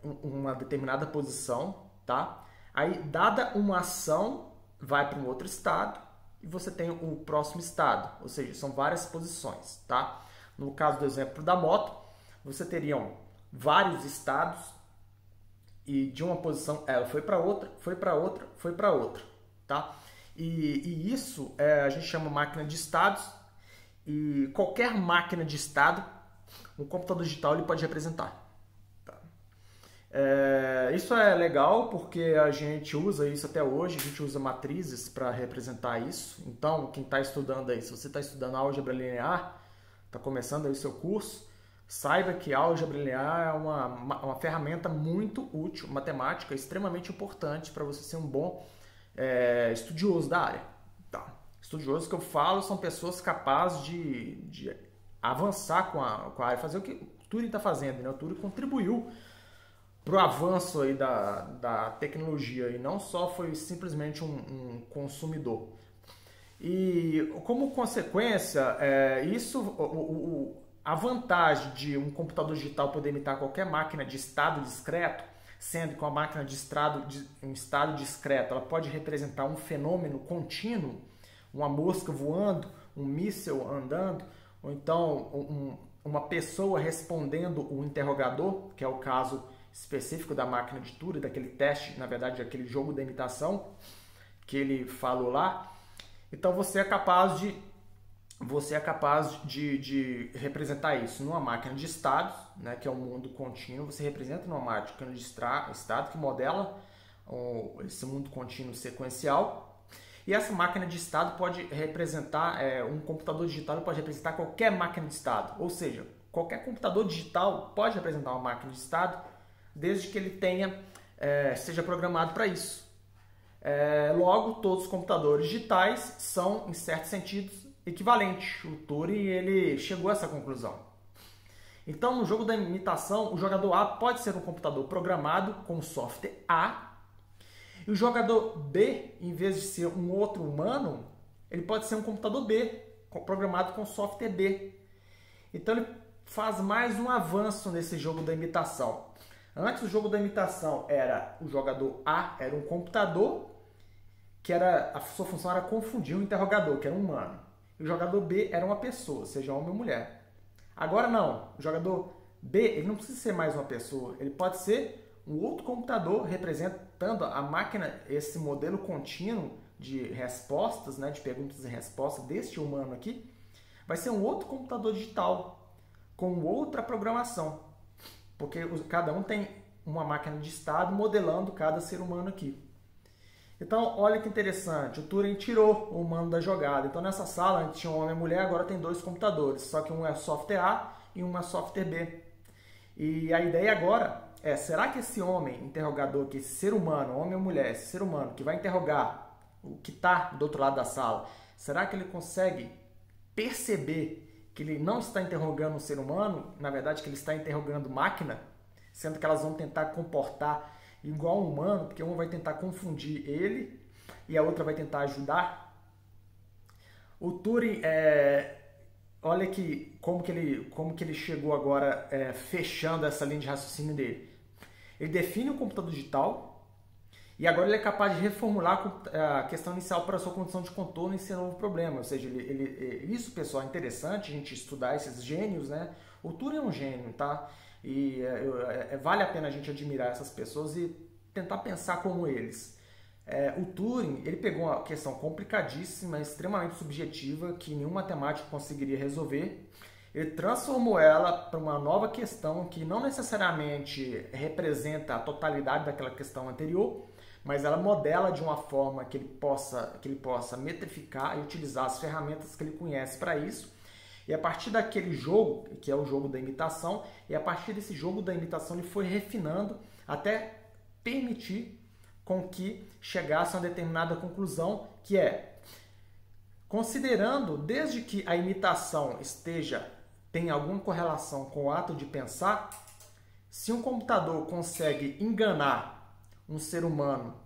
uma determinada posição, tá? Aí, dada uma ação, vai para um outro estado e você tem o próximo estado, ou seja, são várias posições, tá? No caso do exemplo da moto, você teriam vários estados e de uma posição ela foi para outra, foi para outra, foi para outra, tá? E isso a gente chama máquina de estados. E qualquer máquina de estado, um computador digital ele pode representar. Tá? Isso é legal porque a gente usa isso até hoje, a gente usa matrizes para representar isso. Então, quem está estudando aí, se você está estudando álgebra linear, está começando aí o seu curso, saiba que a álgebra linear é uma ferramenta muito útil, matemática extremamente importante para você ser um bom estudioso da área. Tá? Estudiosos que eu falo são pessoas capazes de avançar com a área, fazer o que o Turing está fazendo, né? O Turing contribuiu para o avanço aí da tecnologia e não só foi simplesmente um consumidor. E como consequência, a vantagem de um computador digital poder imitar qualquer máquina de estado discreto, sendo que uma máquina de um estado discreto ela pode representar um fenômeno contínuo, uma mosca voando, um míssil andando, ou então uma pessoa respondendo o interrogador, que é o caso específico da máquina de Turing, daquele teste, na verdade, daquele jogo da imitação que ele falou lá. Então você é capaz de representar isso numa máquina de estados, né, que é um mundo contínuo. Você representa numa máquina de estado que modela esse mundo contínuo sequencial. E essa máquina de estado pode representar, um computador digital pode representar qualquer máquina de estado, ou seja, qualquer computador digital pode representar uma máquina de estado, desde que ele seja programado para isso. Logo, todos os computadores digitais são, em certos sentidos, equivalentes. O Turing ele chegou a essa conclusão. Então, no jogo da imitação, o jogador A pode ser um computador programado com software A, e o jogador B, em vez de ser um outro humano, ele pode ser um computador B, programado com software B. Então, ele faz mais um avanço nesse jogo da imitação. Antes, o jogo da imitação era o jogador A, era um computador, que a sua função era confundir o interrogador, que era um humano. E o jogador B era uma pessoa, seja homem ou mulher. Agora não, o jogador B ele não precisa ser mais uma pessoa, ele pode ser um outro computador representando a máquina, esse modelo contínuo de respostas, né, de perguntas e respostas deste humano aqui, vai ser um outro computador digital com outra programação, porque cada um tem uma máquina de estado modelando cada ser humano aqui. Então, olha que interessante, o Turing tirou o humano da jogada. Então, nessa sala, antes tinha um homem e mulher, agora tem dois computadores, só que um é software A e um é software B. E a ideia agora será que esse homem interrogador, que esse ser humano, homem ou mulher, esse ser humano que vai interrogar o que está do outro lado da sala, será que ele consegue perceber que ele não está interrogando um ser humano, na verdade que ele está interrogando máquina, sendo que elas vão tentar comportar igual um humano, porque uma vai tentar confundir ele e a outra vai tentar ajudar? O Turing, olha que, como que ele chegou agora fechando essa linha de raciocínio dele. Ele define o computador digital e agora ele é capaz de reformular a questão inicial para a sua condição de contorno e esse novo problema. Ou seja, isso, pessoal, é interessante a gente estudar esses gênios, né? O Turing é um gênio, tá? E vale a pena a gente admirar essas pessoas e tentar pensar como eles. O Turing ele pegou uma questão complicadíssima, extremamente subjetiva, que nenhum matemático conseguiria resolver. Ele transformou ela para uma nova questão que não necessariamente representa a totalidade daquela questão anterior, mas ela modela de uma forma que ele possa metrificar e utilizar as ferramentas que ele conhece para isso. E a partir daquele jogo, que é o jogo da imitação, e a partir desse jogo da imitação ele foi refinando até permitir com que chegasse a uma determinada conclusão, que considerando, desde que a imitação tem alguma correlação com o ato de pensar, se um computador consegue enganar um ser humano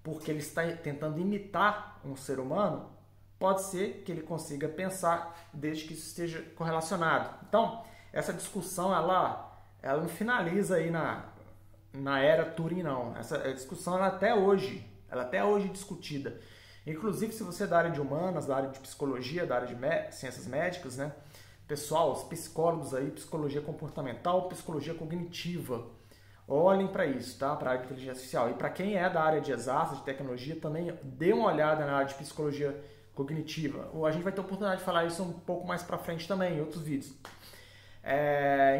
porque ele está tentando imitar um ser humano, pode ser que ele consiga pensar desde que isso esteja correlacionado. Então, essa discussão ela não finaliza aí na era Turing, não. Essa discussão ela até hoje discutida. Inclusive, se você é da área de humanas, da área de psicologia, da área de ciências médicas, né? Pessoal, os psicólogos aí, psicologia comportamental, psicologia cognitiva, olhem para isso, tá? Para a área de inteligência artificial. E para quem é da área de exatas, de tecnologia, também dê uma olhada na área de psicologia cognitiva. A gente vai ter a oportunidade de falar isso um pouco mais para frente também, em outros vídeos.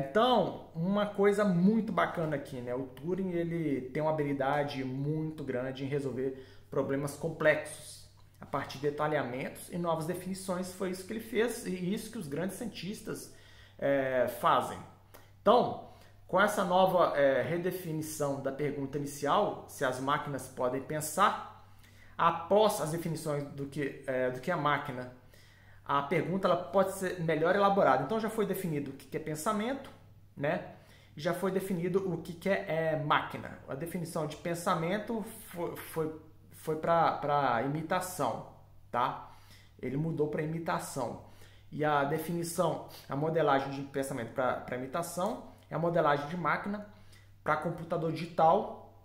Então, uma coisa muito bacana aqui, né? O Turing ele tem uma habilidade muito grande em resolver problemas complexos a partir de detalhamentos e novas definições. Foi isso que ele fez e isso que os grandes cientistas fazem. Então, com essa nova redefinição da pergunta inicial, se as máquinas podem pensar, após as definições do que é máquina, a pergunta ela pode ser melhor elaborada. Então já foi definido o que é pensamento, né? Já foi definido o que é máquina. A definição de pensamento foi para imitação, tá? Ele mudou para imitação. E a definição, a modelagem de pensamento para imitação é a modelagem de máquina para computador digital.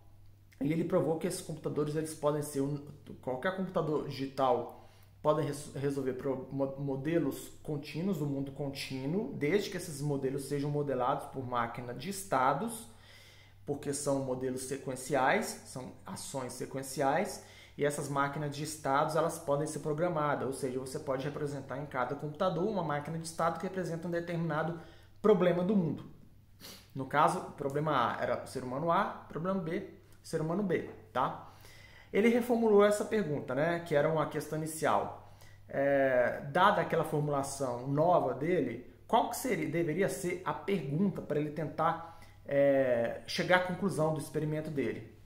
E ele provou que esses computadores eles podem ser qualquer computador digital podem resolver modelos contínuos do mundo contínuo, desde que esses modelos sejam modelados por máquina de estados, porque são modelos sequenciais, são ações sequenciais, e essas máquinas de estados elas podem ser programadas, ou seja, você pode representar em cada computador uma máquina de estado que representa um determinado problema do mundo. No caso, o problema A era o ser humano A, o problema B, ser humano B, tá? Ele reformulou essa pergunta, né, que era uma questão inicial. Dada aquela formulação nova dele, qual que deveria ser a pergunta para ele tentar chegar à conclusão do experimento dele?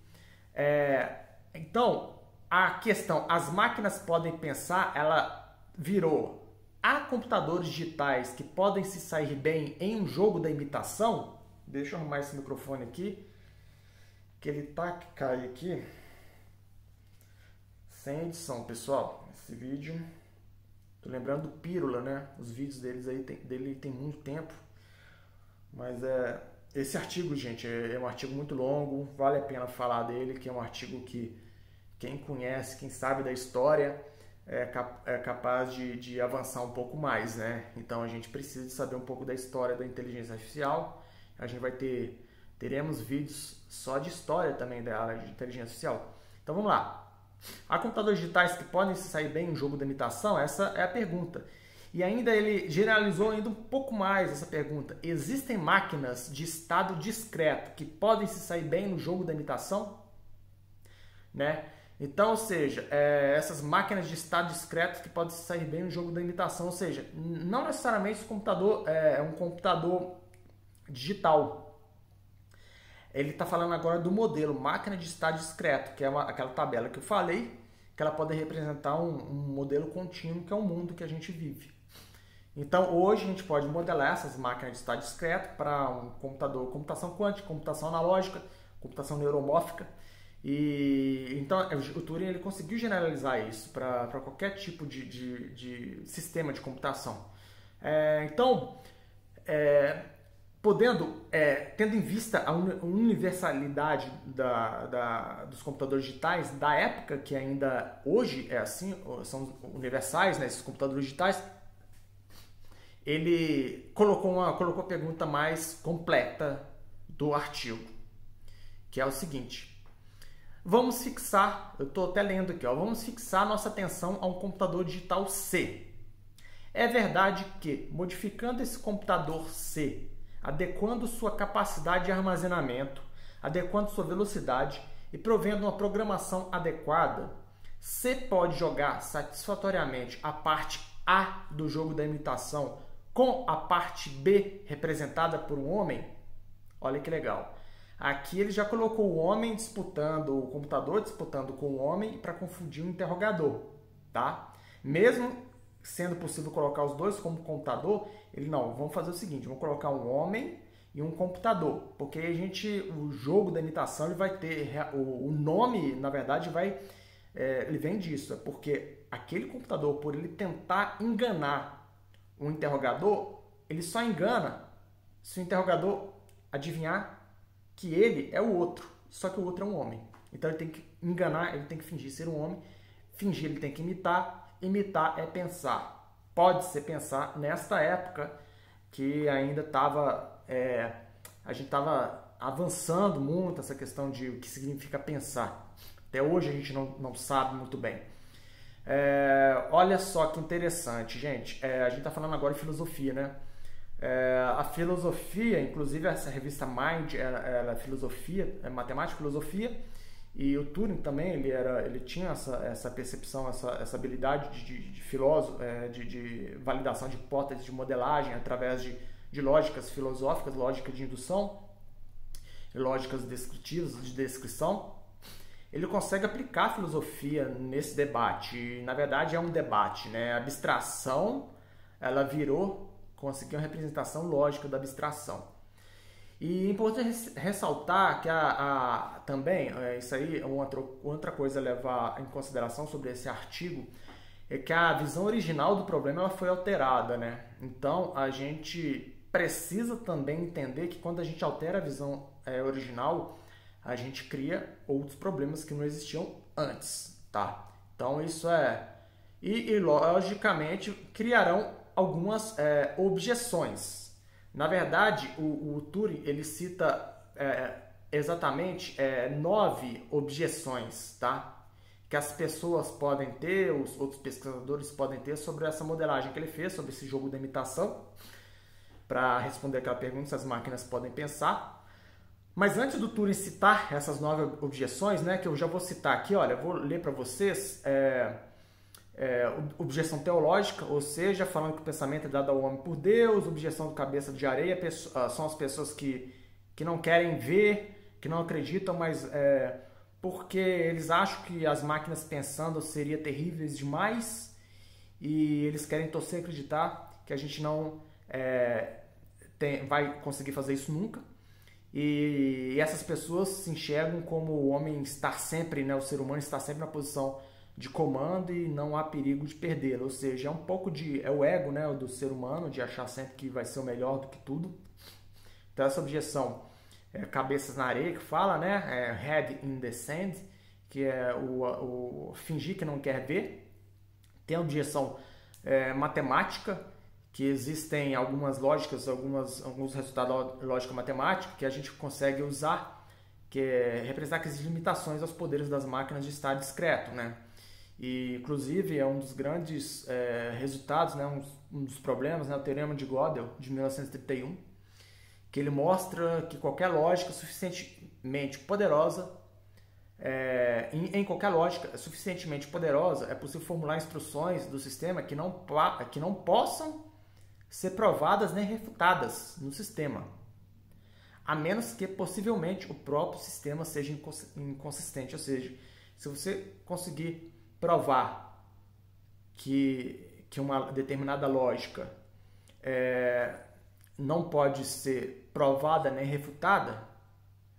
Então, a questão, as máquinas podem pensar, ela virou: há computadores digitais que podem se sair bem em um jogo da imitação? Deixa eu arrumar esse microfone aqui, que ele tá que cai aqui. Sem edição, pessoal. Esse vídeo, tô lembrando do Pírola, né? Os vídeos dele tem muito tempo. Mas esse artigo, gente, é um artigo muito longo, vale a pena falar dele, que é um artigo que quem conhece, quem sabe da história, é capaz de avançar um pouco mais, né? Então a gente precisa de saber um pouco da história da inteligência artificial. A gente teremos vídeos só de história também da área de inteligência artificial. Então vamos lá. Há computadores digitais que podem se sair bem em um jogo da imitação? Essa é a pergunta. E ainda ele generalizou ainda um pouco mais essa pergunta. Existem máquinas de estado discreto que podem se sair bem no jogo da imitação? Né? Então, ou seja, essas máquinas de estado discreto que podem se sair bem no jogo da imitação, ou seja, não necessariamente esse computador é um computador digital. Ele está falando agora do modelo máquina de estado discreto, que é aquela tabela que eu falei, que ela pode representar um modelo contínuo, que é o mundo que a gente vive. Então, hoje a gente pode modelar essas máquinas de estado discreto para um computador, computação quântica, computação analógica, computação neuromórfica. E então o Turing ele conseguiu generalizar isso para qualquer tipo de sistema de computação. Tendo em vista a universalidade dos computadores digitais da época, que ainda hoje é assim, são universais, né, esses computadores digitais, ele colocou a pergunta mais completa do artigo, que é o seguinte: vamos fixar, eu estou até lendo aqui, vamos fixar nossa atenção a um computador digital C. É verdade que, modificando esse computador C, adequando sua capacidade de armazenamento, adequando sua velocidade e provendo uma programação adequada, C pode jogar satisfatoriamente a parte A do jogo da imitação com a parte B representada por um homem? Olha que legal. Aqui ele já colocou o homem disputando, o computador disputando com o homem para confundir o interrogador, tá? Mesmo sendo possível colocar os dois como computador, vamos fazer o seguinte, vamos colocar um homem e um computador, porque o jogo da imitação ele vai ter, o nome, na verdade, ele vem disso, é porque aquele computador, por ele tentar enganar um interrogador, ele só engana se o interrogador adivinhar que ele é o outro, só que o outro é um homem. Então ele tem que enganar, ele tem que fingir ser um homem, fingir ele tem que imitar é pensar. Pode ser pensar nesta época que ainda a gente estava avançando muito essa questão de o que significa pensar. Até hoje a gente não sabe muito bem. Olha só que interessante, gente. A gente está falando agora de filosofia, né? A filosofia, inclusive essa revista Mind, ela é filosofia, é matemática e filosofia, e o Turing também, ele tinha essa percepção, essa habilidade de filósofo, de validação de hipóteses, de modelagem através de lógicas filosóficas, lógica de indução, lógicas descritivas, de descrição. Ele consegue aplicar a filosofia nesse debate, e, na verdade é um debate, né? A abstração, ela conseguiu uma representação lógica da abstração. E é importante ressaltar que também, isso aí, outra coisa a levar em consideração sobre esse artigo, é que a visão original do problema ela foi alterada, né? Então, a gente precisa também entender que quando a gente altera a visão original, a gente cria outros problemas que não existiam antes, tá? Então, isso E logicamente, criarão algumas objeções. Na verdade, o Turing ele cita exatamente 9 objeções, tá? Que as pessoas podem ter, os outros pesquisadores podem ter sobre essa modelagem que ele fez, sobre esse jogo da imitação, para responder aquela pergunta se as máquinas podem pensar. Mas antes do Turing citar essas 9 objeções, né, que eu já vou citar aqui, olha, eu vou ler para vocês, objeção teológica, ou seja, falando que o pensamento é dado ao homem por Deus, objeção do cabeça de areia, são as pessoas que não querem ver, que não acreditam, mas porque eles acham que as máquinas pensando seria terríveis demais e eles querem torcer e acreditar que a gente não vai conseguir fazer isso nunca. E essas pessoas se enxergam como o homem estar sempre, né, o ser humano está sempre na posição de comando e não há perigo de perdê-lo. Ou seja, é um pouco é o ego, né, do ser humano, de achar sempre que vai ser o melhor do que tudo. Então essa objeção cabeças na areia, que fala, né, head in the sand, que é o fingir que não quer ver. Tem a objeção matemática, que existem algumas lógicas, alguns resultados da lógica matemática que a gente consegue usar, que é representar que existem limitações aos poderes das máquinas de estar discreto, né? E, inclusive, é um dos grandes resultados, né, um dos problemas, né, o Teorema de Gödel, de 1931, que ele mostra que qualquer lógica suficientemente poderosa, em qualquer lógica suficientemente poderosa, é possível formular instruções do sistema que não possam ser provadas nem refutadas no sistema, a menos que possivelmente o próprio sistema seja inconsistente. Ou seja, se você conseguir provar que uma determinada lógica não pode ser provada nem refutada,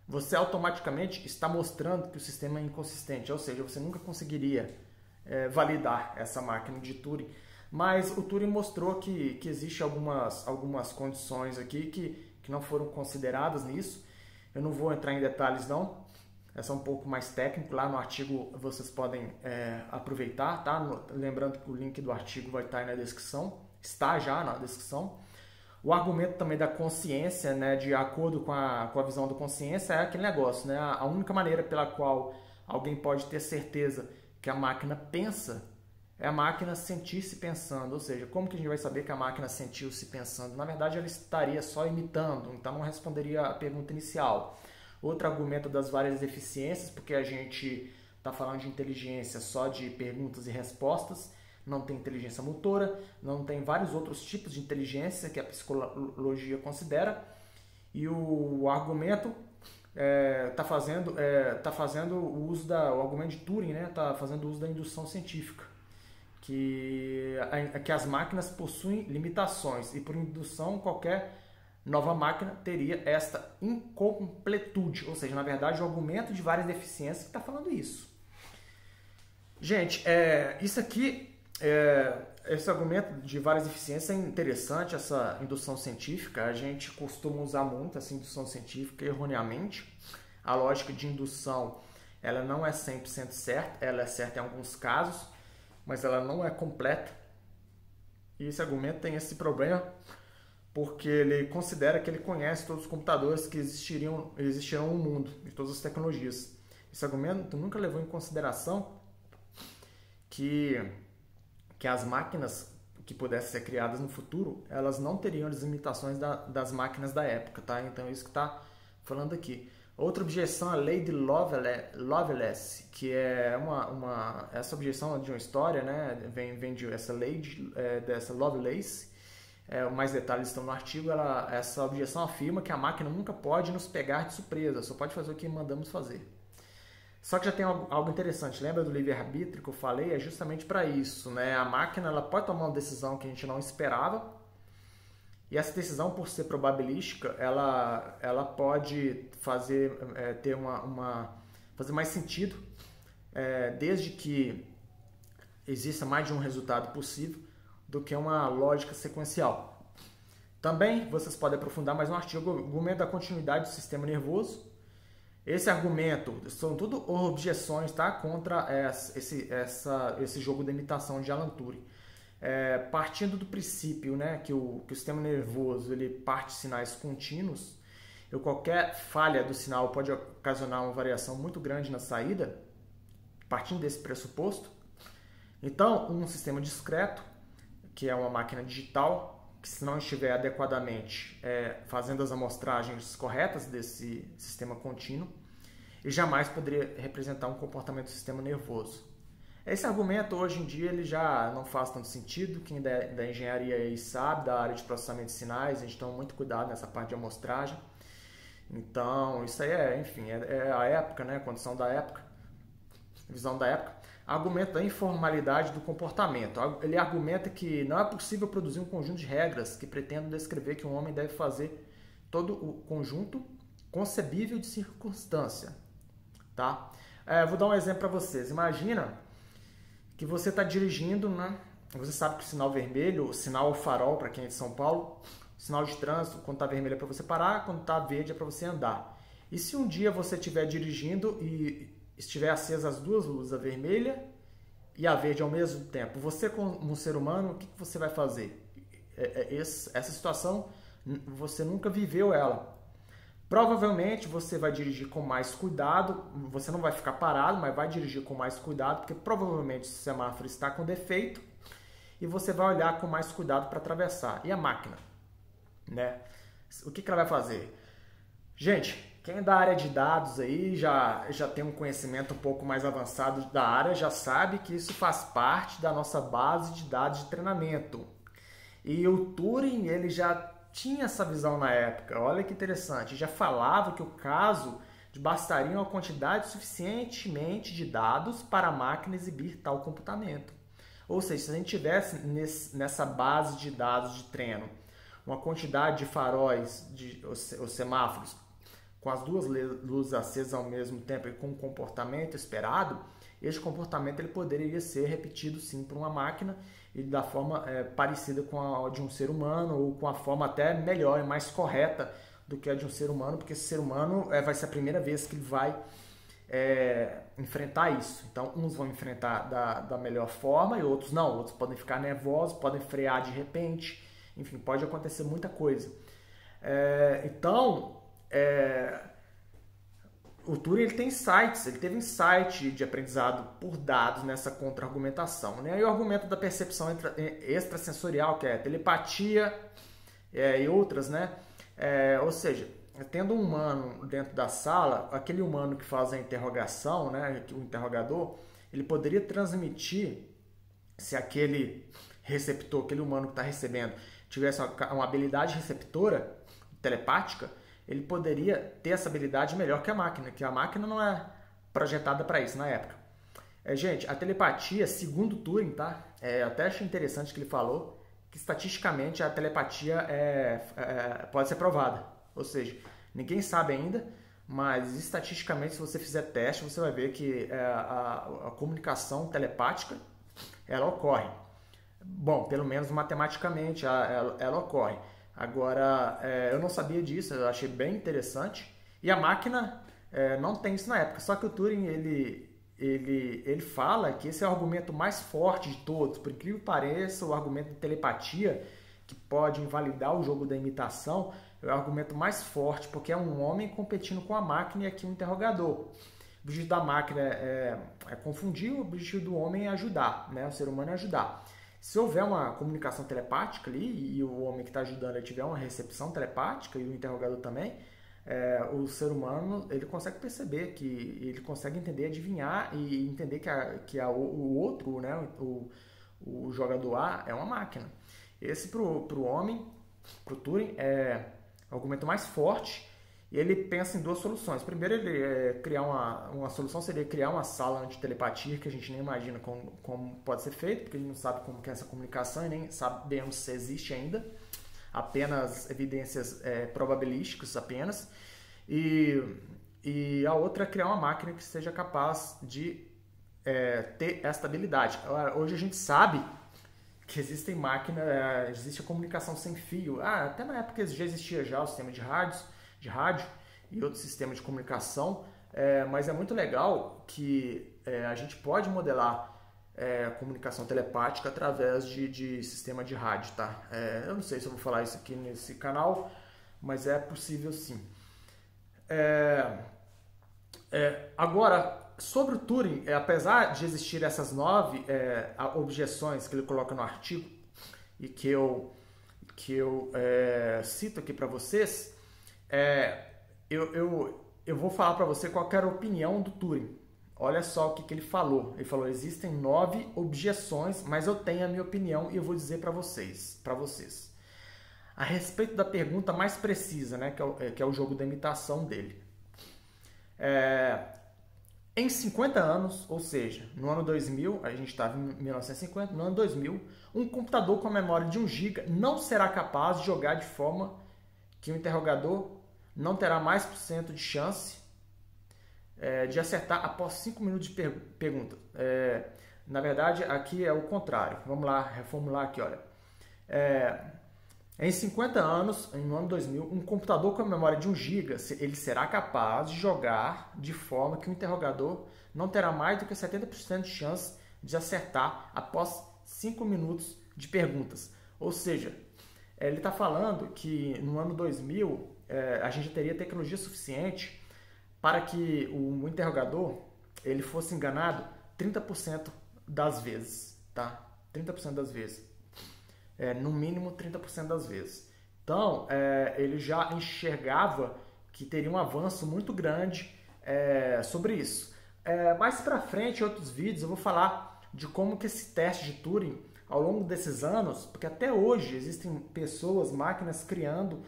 você automaticamente está mostrando que o sistema é inconsistente, ou seja, você nunca conseguiria validar essa máquina de Turing. Mas o Turing mostrou que existem algumas condições aqui que não foram consideradas nisso. Eu não vou entrar em detalhes não, essa é um pouco mais técnico, lá no artigo vocês podem aproveitar, tá? Lembrando que o link do artigo vai estar aí na descrição, está já na descrição. O argumento também da consciência, né, de acordo com a visão da consciência, é aquele negócio, né? A única maneira pela qual alguém pode ter certeza que a máquina pensa é a máquina sentir-se pensando. Ou seja, como que a gente vai saber que a máquina sentiu-se pensando? Na verdade, ela estaria só imitando, então não responderia a pergunta inicial. Outro argumento das várias deficiências, porque a gente está falando de inteligência só de perguntas e respostas, não tem inteligência motora, não tem vários outros tipos de inteligência que a psicologia considera, e o argumento está fazendo o uso o argumento de Turing, né, está fazendo uso da indução científica, que as máquinas possuem limitações e por indução qualquer nova máquina teria esta incompletude, ou seja, na verdade o argumento de várias deficiências que está falando isso. Gente, isso aqui esse argumento de várias deficiências é interessante, essa indução científica. A gente costuma usar muito essa indução científica erroneamente. A lógica de indução ela não é 100% certa, ela é certa em alguns casos, mas ela não é completa. E esse argumento tem esse problema porque ele considera que ele conhece todos os computadores que existirão no mundo, de todas as tecnologias. Esse argumento nunca levou em consideração que as máquinas que pudessem ser criadas no futuro, elas não teriam as limitações das máquinas da época, tá? Então, isso que está falando aqui. Outra objeção é a lei de Lovelace, que é essa objeção de uma história, né? Vem de essa lei dessa Lovelace. Mais detalhes estão no artigo. Essa objeção afirma que a máquina nunca pode nos pegar de surpresa, só pode fazer o que mandamos fazer. Só que já tem algo interessante, lembra do livre-arbítrio que eu falei? É justamente para isso, né? A máquina ela pode tomar uma decisão que a gente não esperava, e essa decisão, por ser probabilística, ela pode fazer fazer mais sentido, desde que exista mais de um resultado possível, do que uma lógica sequencial. Também vocês podem aprofundar mais um artigo, o argumento da continuidade do sistema nervoso. Esse argumento são tudo objeções, tá, contra esse jogo de imitação de Alan Turing. Partindo do princípio, né, que o sistema nervoso ele parte de sinais contínuos, e qualquer falha do sinal pode ocasionar uma variação muito grande na saída, partindo desse pressuposto. Então, um sistema discreto, que é uma máquina digital, que se não estiver adequadamente fazendo as amostragens corretas desse sistema contínuo, ele jamais poderia representar um comportamento do sistema nervoso. Esse argumento hoje em dia ele já não faz tanto sentido. Quem da engenharia aí sabe, da área de processamento de sinais, a gente toma muito cuidado nessa parte de amostragem. Então, isso aí enfim, a época, né, a condição da época, visão da época. Argumento da informalidade do comportamento. Ele argumenta que não é possível produzir um conjunto de regras que pretendam descrever que um homem deve fazer todo o conjunto concebível de circunstância. Tá? Vou dar um exemplo para vocês. Imagina que você está dirigindo, né? Você sabe que o sinal vermelho, o sinal farol, para quem é de São Paulo, o sinal de trânsito, quando está vermelho é para você parar, quando está verde é para você andar. E se um dia você estiver dirigindo e estiver acesas as duas luzes, a vermelha e a verde ao mesmo tempo, você como um ser humano, o que você vai fazer? Essa situação, você nunca viveu ela. Provavelmente você vai dirigir com mais cuidado, você não vai ficar parado, mas vai dirigir com mais cuidado, porque provavelmente o semáforo está com defeito e você vai olhar com mais cuidado para atravessar. E a máquina, né? O que ela vai fazer? Gente, quem é da área de dados aí já tem um conhecimento um pouco mais avançado da área, já sabe que isso faz parte da nossa base de dados de treinamento. E o Turing, ele já tinha essa visão na época. Olha que interessante, já falava que o caso bastaria uma quantidade suficientemente de dados para a máquina exibir tal comportamento. Ou seja, se a gente tivesse nessa base de dados de treino uma quantidade de faróis, os semáforos, com as duas luzes acesas ao mesmo tempo e com o comportamento esperado, esse comportamento ele poderia ser repetido sim por uma máquina e da forma parecida com a de um ser humano, ou com a forma até melhor e mais correta do que a de um ser humano, porque esse ser humano vai ser a primeira vez que ele vai enfrentar isso. Então, uns vão enfrentar da melhor forma e outros não. Outros podem ficar nervosos, podem frear de repente, enfim, pode acontecer muita coisa. O Turing ele tem insights, ele teve insight de aprendizado por dados nessa contra-argumentação, né? E o argumento da percepção extrasensorial, que é telepatia e outras, né? Ou seja, tendo um humano dentro da sala, aquele humano que faz a interrogação, né? O interrogador, ele poderia transmitir, se aquele receptor, aquele humano que está recebendo, tivesse uma habilidade receptora telepática, ele poderia ter essa habilidade melhor que a máquina não é projetada para isso na época. Gente, a telepatia, segundo Turing, tá? Até achei interessante que ele falou que estatisticamente a telepatia pode ser provada. Ou seja, ninguém sabe ainda, mas estatisticamente, se você fizer teste, você vai ver que a comunicação telepática ela ocorre. Bom, pelo menos matematicamente ela ocorre. Agora, eu não sabia disso, eu achei bem interessante. E a máquina não tem isso na época. Só que o Turing, ele fala que esse é o argumento mais forte de todos. Por incrível que pareça, o argumento de telepatia, que pode invalidar o jogo da imitação, é o argumento mais forte, porque é um homem competindo com a máquina e aqui um interrogador. O objetivo da máquina é confundir, o objetivo do homem é ajudar, né? O ser humano é ajudar. Se houver uma comunicação telepática ali e o homem que está ajudando ele tiver uma recepção telepática e o interrogador também, o ser humano ele consegue perceber, que ele consegue entender, adivinhar e entender o outro, né, o jogador A é uma máquina. Esse para o homem, para o Turing, é o argumento mais forte. E ele pensa em duas soluções. Primeiro, ele criar uma solução seria criar uma sala de telepatia, que a gente nem imagina como pode ser feito, porque a gente não sabe como que é essa comunicação e nem sabemos se existe ainda. Apenas evidências probabilísticas apenas. E a outra é criar uma máquina que seja capaz de ter essa habilidade. Hoje a gente sabe que existem máquinas, existe a comunicação sem fio. Até na época já existia o sistema de rádio e outros sistemas de comunicação, mas é muito legal que a gente pode modelar comunicação telepática através de sistema de rádio, tá? Eu não sei se eu vou falar isso aqui nesse canal, mas é possível sim. Agora, sobre o Turing, apesar de existir essas 9 objeções que ele coloca no artigo e que eu que eu cito aqui para vocês, eu vou falar para você qual que era a opinião do Turing. Olha só o que ele falou. Ele falou: existem 9 objeções, mas eu tenho a minha opinião e eu vou dizer para vocês. A respeito da pergunta mais precisa, né, que é o jogo da imitação dele. Em 50 anos, ou seja, no ano 2000, a gente estava em 1950, no ano 2000, um computador com a memória de 1 GB não será capaz de jogar de forma que o interrogador não terá mais % de chance de acertar após 5 minutos de pergunta. Na verdade, aqui é o contrário. Vamos lá, reformular aqui, olha. Em 50 anos, no ano 2000, um computador com a memória de 1 GB, ele será capaz de jogar de forma que o interrogador não terá mais do que 70% de chance de acertar após 5 minutos de perguntas. Ou seja, ele está falando que no ano 2000 a gente teria tecnologia suficiente para que o interrogador ele fosse enganado 30% das vezes, tá? 30% das vezes. No mínimo 30% das vezes. Então, ele já enxergava que teria um avanço muito grande sobre isso. Mais para frente, em outros vídeos, eu vou falar de como que esse teste de Turing, ao longo desses anos, porque até hoje existem pessoas, máquinas criando,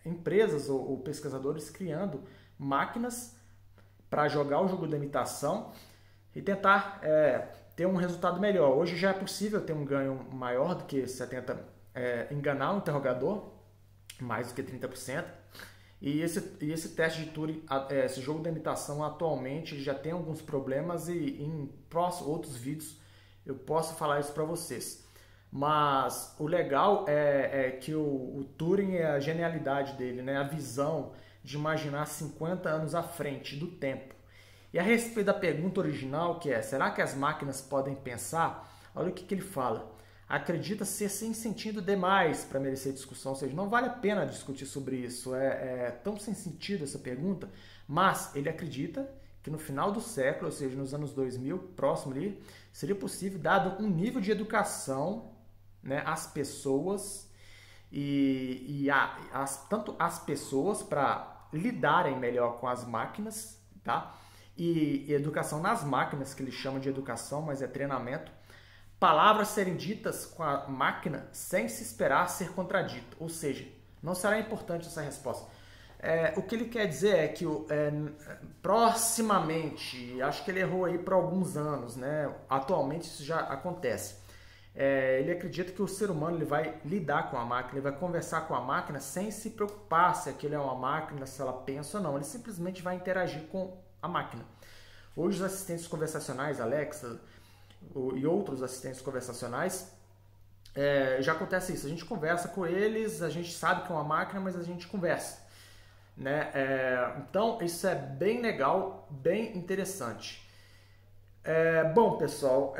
empresas ou pesquisadores criando máquinas para jogar o jogo da imitação e tentar ter um resultado melhor. Hoje já é possível ter um ganho maior do que 70%, enganar um interrogador, mais do que 30%. E esse teste de Turing, esse jogo da imitação atualmente já tem alguns problemas e em outros vídeos eu posso falar isso para vocês. Mas o legal é que o Turing é a genialidade dele, né? A visão de imaginar 50 anos à frente do tempo. E a respeito da pergunta original, que é: será que as máquinas podem pensar? Olha o que ele fala. Acredita ser sem sentido demais para merecer discussão, ou seja, não vale a pena discutir sobre isso. É tão sem sentido essa pergunta, mas ele acredita que no final do século, ou seja, nos anos 2000, próximo ali, seria possível, dado um nível de educação, né, às pessoas tanto as pessoas para lidarem melhor com as máquinas, tá? E educação nas máquinas, que ele chama de educação, mas é treinamento. Palavras serem ditas com a máquina sem se esperar ser contradito, ou seja, não será importante essa resposta. O que ele quer dizer é que proximamente, acho que ele errou aí por alguns anos, né? Atualmente isso já acontece. Ele acredita que o ser humano ele vai lidar com a máquina, ele vai conversar com a máquina sem se preocupar se aquilo é uma máquina, se ela pensa ou não. Ele simplesmente vai interagir com a máquina. Hoje os assistentes conversacionais, Alexa e outros assistentes conversacionais, já acontece isso. A gente conversa com eles, a gente sabe que é uma máquina, mas a gente conversa, né? Então isso é bem legal, bem interessante. Bom, pessoal,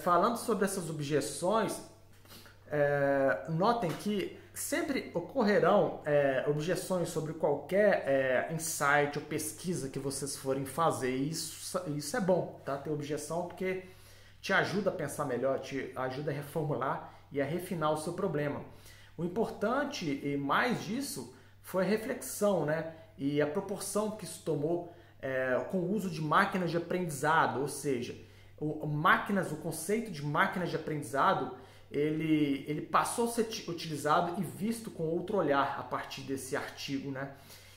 falando sobre essas objeções, notem que sempre ocorrerão objeções sobre qualquer insight ou pesquisa que vocês forem fazer. Isso é bom, tá? Ter objeção, porque te ajuda a pensar melhor, te ajuda a reformular e a refinar o seu problema. O importante, e mais disso, foi a reflexão, né? E a proporção que isso tomou com o uso de máquinas de aprendizado, ou seja, o conceito de máquinas de aprendizado, ele passou a ser utilizado e visto com outro olhar a partir desse artigo, né?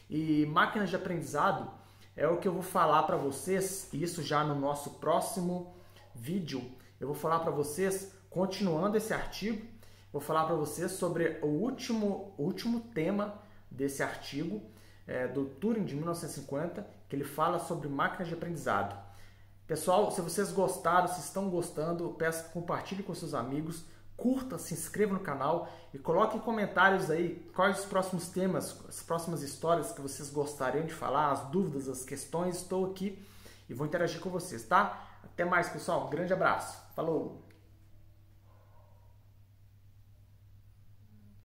E máquinas de aprendizado é o que eu vou falar para vocês, isso já no nosso próximo vídeo. Eu vou falar para vocês, continuando esse artigo, vou falar para vocês sobre o último tema desse artigo, do Turing de 1950, que ele fala sobre máquinas de aprendizado. Pessoal, se vocês gostaram, se estão gostando, peço que compartilhe com seus amigos, curta, se inscreva no canal e coloque em comentários aí quais os próximos temas, as próximas histórias que vocês gostariam de falar, as dúvidas, as questões. Estou aqui e vou interagir com vocês, tá? Até mais, pessoal. Um grande abraço. Falou!